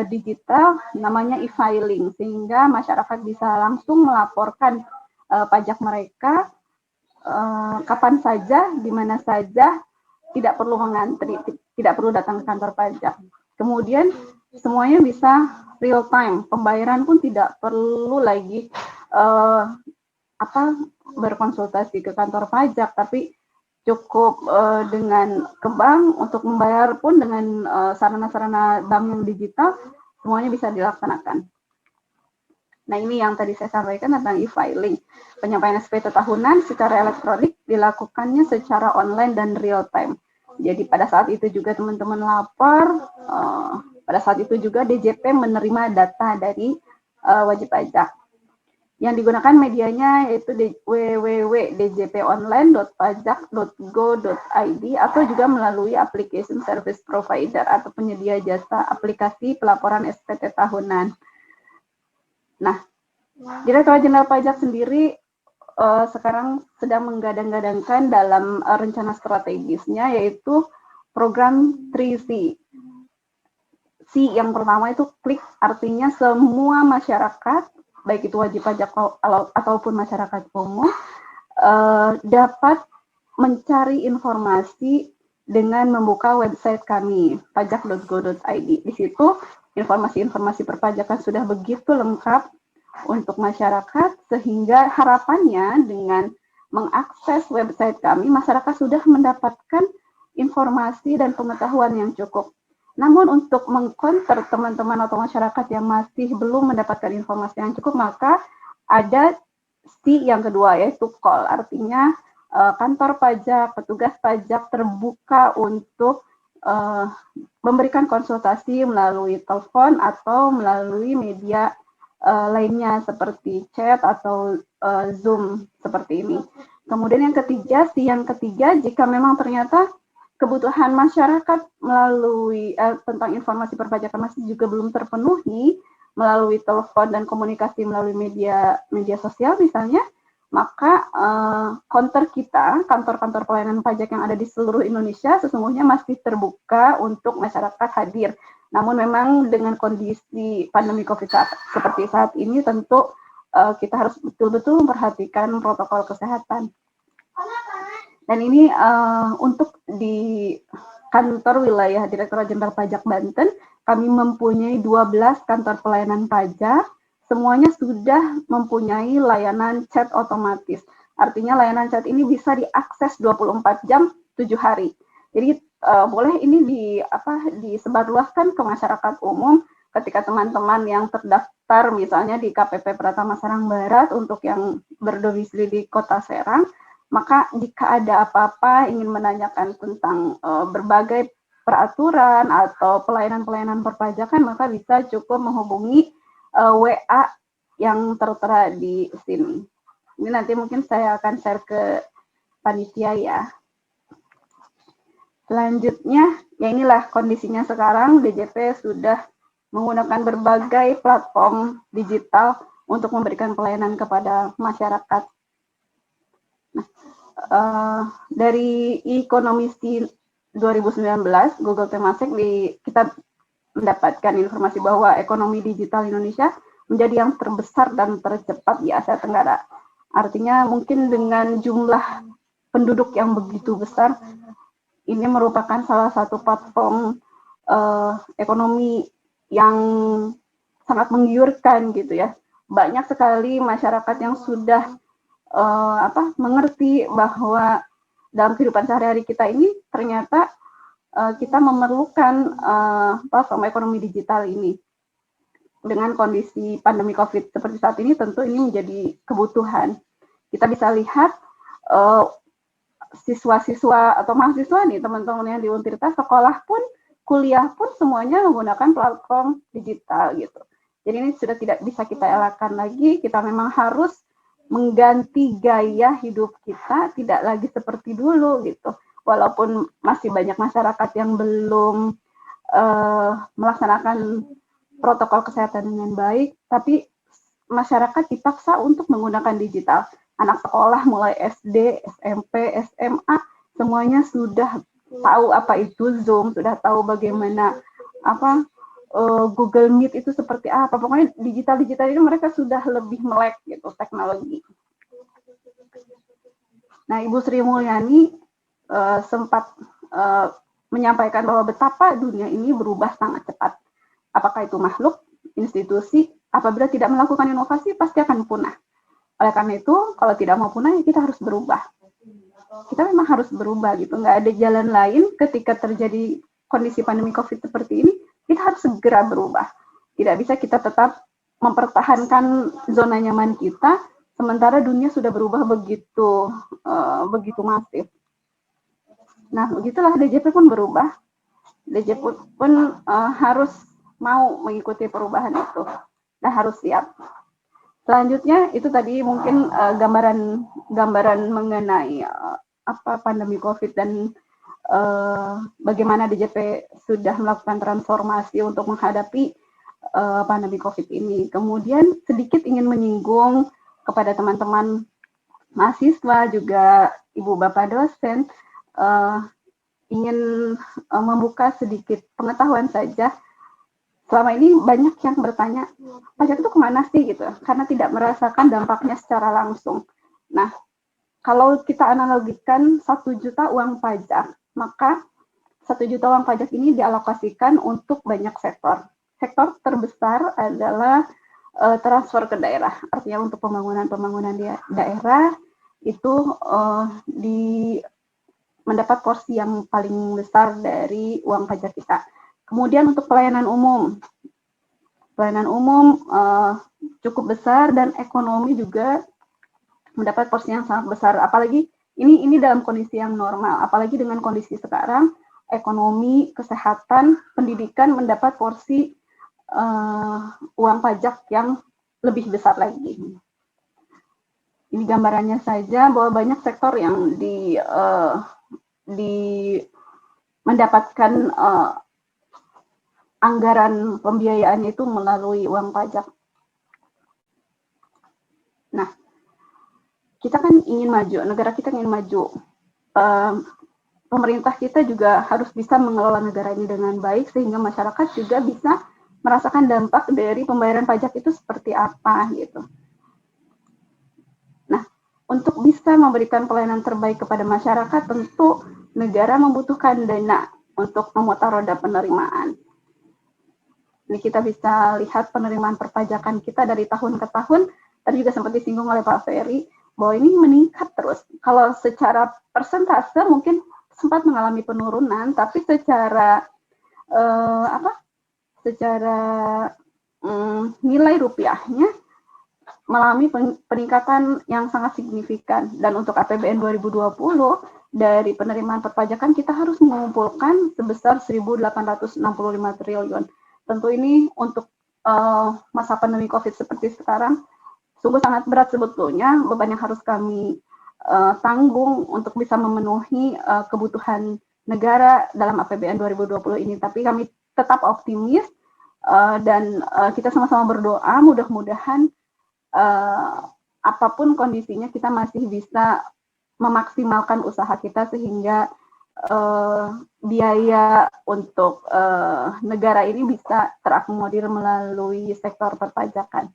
digital namanya e-filing, sehingga masyarakat bisa langsung melaporkan pajak mereka kapan saja, di mana saja, tidak perlu mengantri, tidak perlu datang ke kantor pajak. Kemudian semuanya bisa real time, pembayaran pun tidak perlu lagi berkonsultasi ke kantor pajak, tapi cukup dengan ke bank untuk membayar pun dengan sarana-sarana bank yang digital, semuanya bisa dilaksanakan. Nah, ini yang tadi saya sampaikan tentang e-filing. Penyampaian SPT tahunan secara elektronik dilakukannya secara online dan real time. Jadi pada saat itu juga teman-teman lapor, pada saat itu juga DJP menerima data dari wajib pajak. Yang digunakan medianya yaitu www.djponline.pajak.go.id atau juga melalui application service provider atau penyedia jasa aplikasi pelaporan SPT tahunan. Nah, Direktorat Jenderal Pajak sendiri sekarang sedang menggadang-gadangkan dalam rencana strategisnya yaitu program 3C. C yang pertama itu klik, artinya semua masyarakat, baik itu wajib pajak ataupun masyarakat umum, dapat mencari informasi dengan membuka website kami, pajak.go.id. Di situ informasi-informasi perpajakan sudah begitu lengkap untuk masyarakat, sehingga harapannya dengan mengakses website kami, masyarakat sudah mendapatkan informasi dan pengetahuan yang cukup. Namun untuk mengcounter teman-teman atau masyarakat yang masih belum mendapatkan informasi yang cukup, maka ada C yang kedua, yaitu call. Artinya kantor pajak, petugas pajak terbuka untuk memberikan konsultasi melalui telepon atau melalui media lainnya seperti chat atau Zoom seperti ini. Kemudian yang ketiga, jika memang ternyata kebutuhan masyarakat melalui tentang informasi perpajakan masih juga belum terpenuhi melalui telepon dan komunikasi melalui media sosial misalnya, maka kantor-kantor pelayanan pajak yang ada di seluruh Indonesia sesungguhnya masih terbuka untuk masyarakat hadir. Namun memang dengan kondisi pandemi COVID seperti saat ini tentu kita harus betul-betul memperhatikan protokol kesehatan. Dan ini untuk di kantor wilayah Direktorat Jenderal Pajak Banten, kami mempunyai 12 kantor pelayanan pajak, semuanya sudah mempunyai layanan chat otomatis. Artinya layanan chat ini bisa diakses 24 jam 7 hari. Jadi boleh ini disebarluaskan ke masyarakat umum ketika teman-teman yang terdaftar misalnya di KPP Pratama Serang Barat untuk yang berdomisili di Kota Serang, maka jika ada apa-apa ingin menanyakan tentang berbagai peraturan atau pelayanan-pelayanan perpajakan, maka bisa cukup menghubungi WA yang tertera di sini. Ini nanti mungkin saya akan share ke panitia ya. Selanjutnya, ya inilah kondisinya sekarang, DJP sudah menggunakan berbagai platform digital untuk memberikan pelayanan kepada masyarakat. Dari e-Ekonomisi 2019, Google Temasek kita mendapatkan informasi bahwa ekonomi digital Indonesia menjadi yang terbesar dan tercepat di Asia Tenggara. Artinya mungkin dengan jumlah penduduk yang begitu besar, ini merupakan salah satu platform ekonomi yang sangat menggiurkan gitu ya. Banyak sekali masyarakat yang sudah mengerti bahwa dalam kehidupan sehari-hari kita ini ternyata kita memerlukan platform ekonomi digital ini. Dengan kondisi pandemi COVID seperti saat ini, tentu ini menjadi kebutuhan. Kita bisa lihat siswa-siswa atau mahasiswa nih, teman-teman yang di Untirta, sekolah pun, kuliah pun semuanya menggunakan platform digital gitu. Jadi ini sudah tidak bisa kita elakkan lagi, kita memang harus mengganti gaya hidup kita, tidak lagi seperti dulu gitu. Walaupun masih banyak masyarakat yang belum melaksanakan protokol kesehatan dengan baik, tapi masyarakat dipaksa untuk menggunakan digital. Anak sekolah mulai SD, SMP, SMA, semuanya sudah tahu apa itu Zoom, sudah tahu bagaimana Google Meet itu seperti apa. Pokoknya digital ini mereka sudah lebih melek gitu teknologi. Nah, Ibu Sri Mulyani sempat menyampaikan bahwa betapa dunia ini berubah sangat cepat. Apakah itu makhluk, institusi, apabila tidak melakukan inovasi pasti akan punah. Oleh karena itu, kalau tidak mau punah, ya kita harus berubah. Kita memang harus berubah gitu. Nggak ada jalan lain ketika terjadi kondisi pandemi COVID seperti ini, kita harus segera berubah. Tidak bisa kita tetap mempertahankan zona nyaman kita, sementara dunia sudah berubah begitu masif. Nah, begitulah DJP pun berubah. DJP pun harus mau mengikuti perubahan itu dan harus siap. Selanjutnya itu tadi mungkin gambaran mengenai pandemi COVID dan bagaimana DJP sudah melakukan transformasi untuk menghadapi pandemi COVID ini. Kemudian sedikit ingin menyinggung kepada teman-teman mahasiswa juga ibu bapak dosen, ingin membuka sedikit pengetahuan saja. Selama ini banyak yang bertanya, pajak itu kemana sih gitu, karena tidak merasakan dampaknya secara langsung. Nah, kalau kita analogikan 1 juta uang pajak, maka 1 juta uang pajak ini dialokasikan untuk banyak sektor. Sektor terbesar adalah transfer ke daerah, artinya untuk pembangunan di daerah itu mendapat porsi yang paling besar dari uang pajak kita. Kemudian untuk pelayanan umum cukup besar dan ekonomi juga mendapat porsi yang sangat besar. Apalagi ini dalam kondisi yang normal, apalagi dengan kondisi sekarang, ekonomi, kesehatan, pendidikan mendapat porsi uang pajak yang lebih besar lagi. Ini gambarannya saja bahwa banyak sektor yang mendapatkan anggaran pembiayaan itu melalui uang pajak. Nah, kita kan ingin maju, negara kita ingin maju. Pemerintah kita juga harus bisa mengelola negara ini dengan baik sehingga masyarakat juga bisa merasakan dampak dari pembayaran pajak itu seperti apa gitu. Nah, untuk bisa memberikan pelayanan terbaik kepada masyarakat, tentu negara membutuhkan dana untuk memutar roda penerimaan. Ini kita bisa lihat penerimaan perpajakan kita dari tahun ke tahun, tadi juga sempat disinggung oleh Pak Ferry, bahwa ini meningkat terus. Kalau secara persentase mungkin sempat mengalami penurunan, tapi secara nilai rupiahnya mengalami peningkatan yang sangat signifikan. Dan untuk APBN 2020 dari penerimaan perpajakan kita harus mengumpulkan sebesar 1.865 triliun. Tentu ini untuk masa pandemi COVID seperti sekarang sungguh sangat berat sebetulnya beban yang harus kami tanggung untuk bisa memenuhi kebutuhan negara dalam APBN 2020 ini. Tapi kami tetap optimis dan kita sama-sama berdoa mudah-mudahan apapun kondisinya kita masih bisa memaksimalkan usaha kita sehingga biaya untuk negara ini bisa terakomodir melalui sektor perpajakan.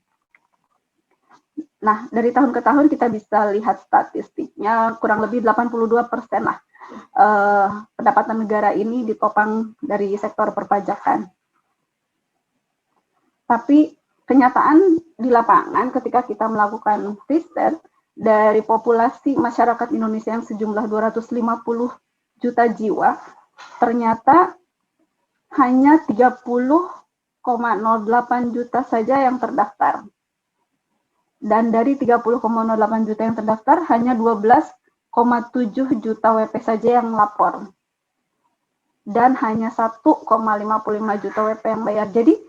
Nah, dari tahun ke tahun kita bisa lihat statistiknya kurang lebih 82% lah pendapatan negara ini ditopang dari sektor perpajakan. Tapi kenyataan di lapangan ketika kita melakukan riset dari populasi masyarakat Indonesia yang sejumlah 250 juta jiwa, ternyata hanya 30,08 juta saja yang terdaftar. Dan dari 30,08 juta yang terdaftar, hanya 12,7 juta WP saja yang lapor. Dan hanya 1,55 juta WP yang bayar. Jadi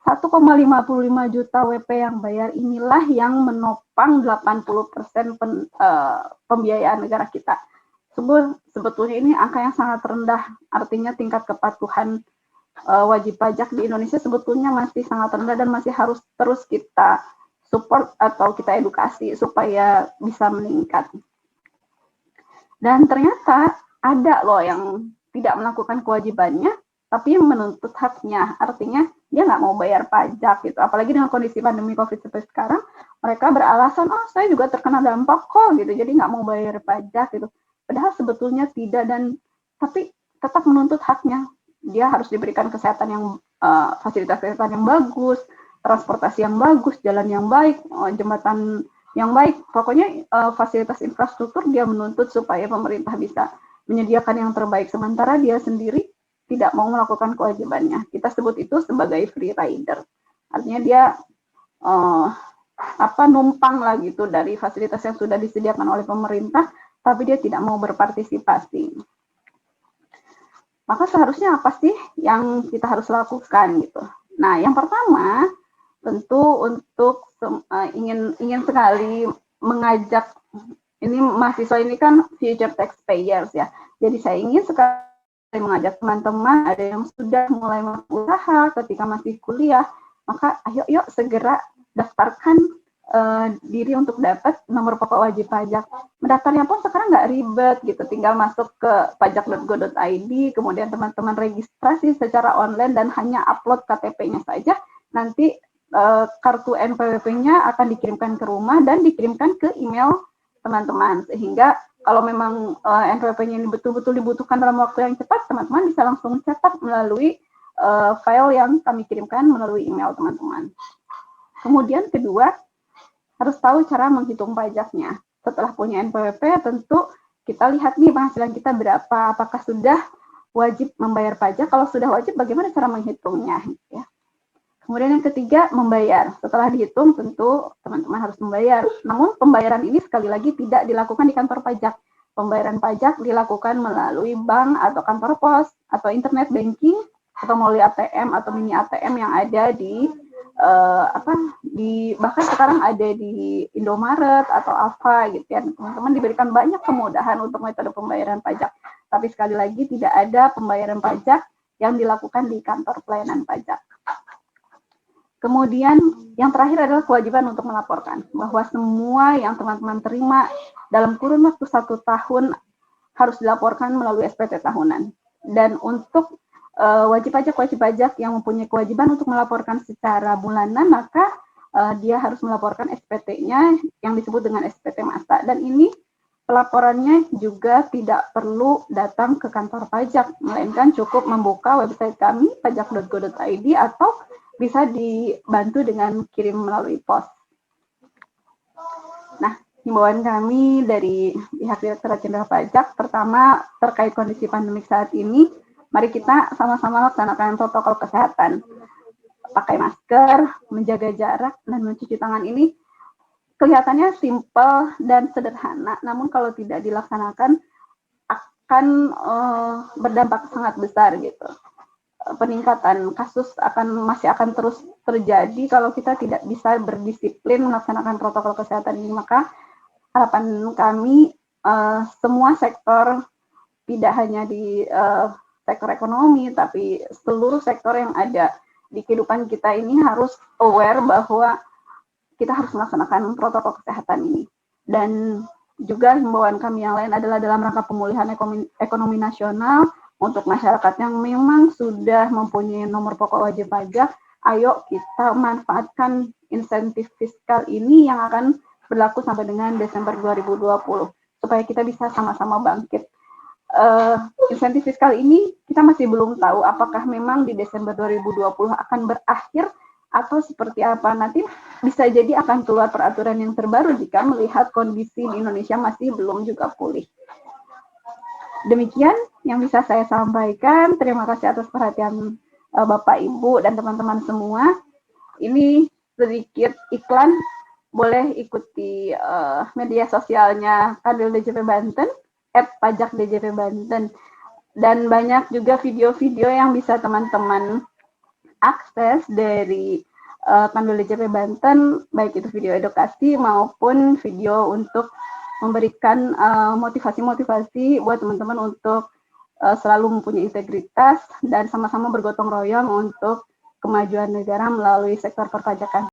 1,55 juta WP yang bayar inilah yang menopang 80% pembiayaan negara kita. Sebetulnya ini angka yang sangat rendah, artinya tingkat kepatuhan wajib pajak di Indonesia sebetulnya masih sangat rendah dan masih harus terus kita support atau kita edukasi supaya bisa meningkat. Dan ternyata ada loh yang tidak melakukan kewajibannya, tapi yang menuntut haknya, artinya dia nggak mau bayar pajak gitu. Apalagi dengan kondisi pandemi COVID seperti sekarang, mereka beralasan, oh saya juga terkena dampak kok gitu, jadi nggak mau bayar pajak gitu. Padahal sebetulnya tidak, dan tapi tetap menuntut haknya. Dia harus diberikan kesehatan yang fasilitas kesehatan yang bagus, transportasi yang bagus, jalan yang baik, jembatan yang baik. Pokoknya fasilitas infrastruktur dia menuntut supaya pemerintah bisa menyediakan yang terbaik. Sementara dia sendiri tidak mau melakukan kewajibannya. Kita sebut itu sebagai free rider. Artinya dia numpang lah gitu dari fasilitas yang sudah disediakan oleh pemerintah, tapi dia tidak mau berpartisipasi. Maka seharusnya apa sih yang kita harus lakukan gitu? Nah, yang pertama tentu untuk ingin sekali mengajak, ini mahasiswa ini kan future taxpayers ya. Jadi saya ingin sekali mengajak teman-teman, ada yang sudah mulai berusaha ketika masih kuliah, maka ayo yuk segera daftarkan diri untuk dapat nomor pokok wajib pajak. Mendaftarnya pun sekarang nggak ribet gitu, tinggal masuk ke pajak.go.id, kemudian teman-teman registrasi secara online dan hanya upload KTP-nya saja. Nanti kartu NPWP-nya akan dikirimkan ke rumah dan dikirimkan ke email teman-teman, sehingga kalau memang NPWP-nya ini betul-betul dibutuhkan dalam waktu yang cepat, teman-teman bisa langsung cetak melalui file yang kami kirimkan melalui email teman-teman. Kemudian kedua, harus tahu cara menghitung pajaknya. Setelah punya NPWP, tentu kita lihat nih penghasilan kita berapa, apakah sudah wajib membayar pajak. Kalau sudah wajib, bagaimana cara menghitungnya ya. Kemudian yang ketiga, membayar. Setelah dihitung, tentu teman-teman harus membayar. Namun pembayaran ini sekali lagi tidak dilakukan di kantor pajak. Pembayaran pajak dilakukan melalui bank atau kantor pos, atau internet banking, atau melalui ATM atau mini ATM yang ada di bahkan sekarang ada di Indomaret atau apa gitu ya, teman-teman diberikan banyak kemudahan untuk metode pembayaran pajak. Tapi sekali lagi tidak ada pembayaran pajak yang dilakukan di kantor pelayanan pajak. Kemudian yang terakhir adalah kewajiban untuk melaporkan, bahwa semua yang teman-teman terima dalam kurun waktu 1 tahun harus dilaporkan melalui SPT tahunan. Dan untuk wajib pajak yang mempunyai kewajiban untuk melaporkan secara bulanan, maka dia harus melaporkan SPT-nya yang disebut dengan SPT masa. Dan ini pelaporannya juga tidak perlu datang ke kantor pajak, melainkan cukup membuka website kami pajak.go.id atau bisa dibantu dengan kirim melalui pos. Nah, himbauan kami dari pihak Direktorat Jenderal Pajak, pertama terkait kondisi pandemik saat ini, mari kita sama-sama laksanakan protokol kesehatan. Pakai masker, menjaga jarak, dan mencuci tangan ini kelihatannya simpel dan sederhana, namun kalau tidak dilaksanakan akan berdampak sangat besar gitu. Peningkatan kasus masih akan terus terjadi kalau kita tidak bisa berdisiplin melaksanakan protokol kesehatan ini. Maka harapan kami semua sektor, tidak hanya di sektor ekonomi, tapi seluruh sektor yang ada di kehidupan kita ini harus aware bahwa kita harus melaksanakan protokol kesehatan ini. Dan juga himbauan kami yang lain adalah dalam rangka pemulihan ekonomi nasional untuk masyarakat yang memang sudah mempunyai nomor pokok wajib pajak, ayo kita manfaatkan insentif fiskal ini yang akan berlaku sampai dengan Desember 2020, supaya kita bisa sama-sama bangkit. Insentif fiskal ini kita masih belum tahu apakah memang di Desember 2020 akan berakhir atau seperti apa. Nanti bisa jadi akan keluar peraturan yang terbaru jika melihat kondisi di Indonesia masih belum juga pulih. Demikian yang bisa saya sampaikan. Terima kasih atas perhatian Bapak, Ibu, dan teman-teman semua. Ini sedikit iklan, boleh ikuti media sosialnya Kanwil DJP Banten, @pajakdjpbanten, dan banyak juga video-video yang bisa teman-teman akses dari Kanwil DJP Banten, baik itu video edukasi maupun video untuk memberikan motivasi-motivasi buat teman-teman untuk selalu mempunyai integritas dan sama-sama bergotong royong untuk kemajuan negara melalui sektor perpajakan.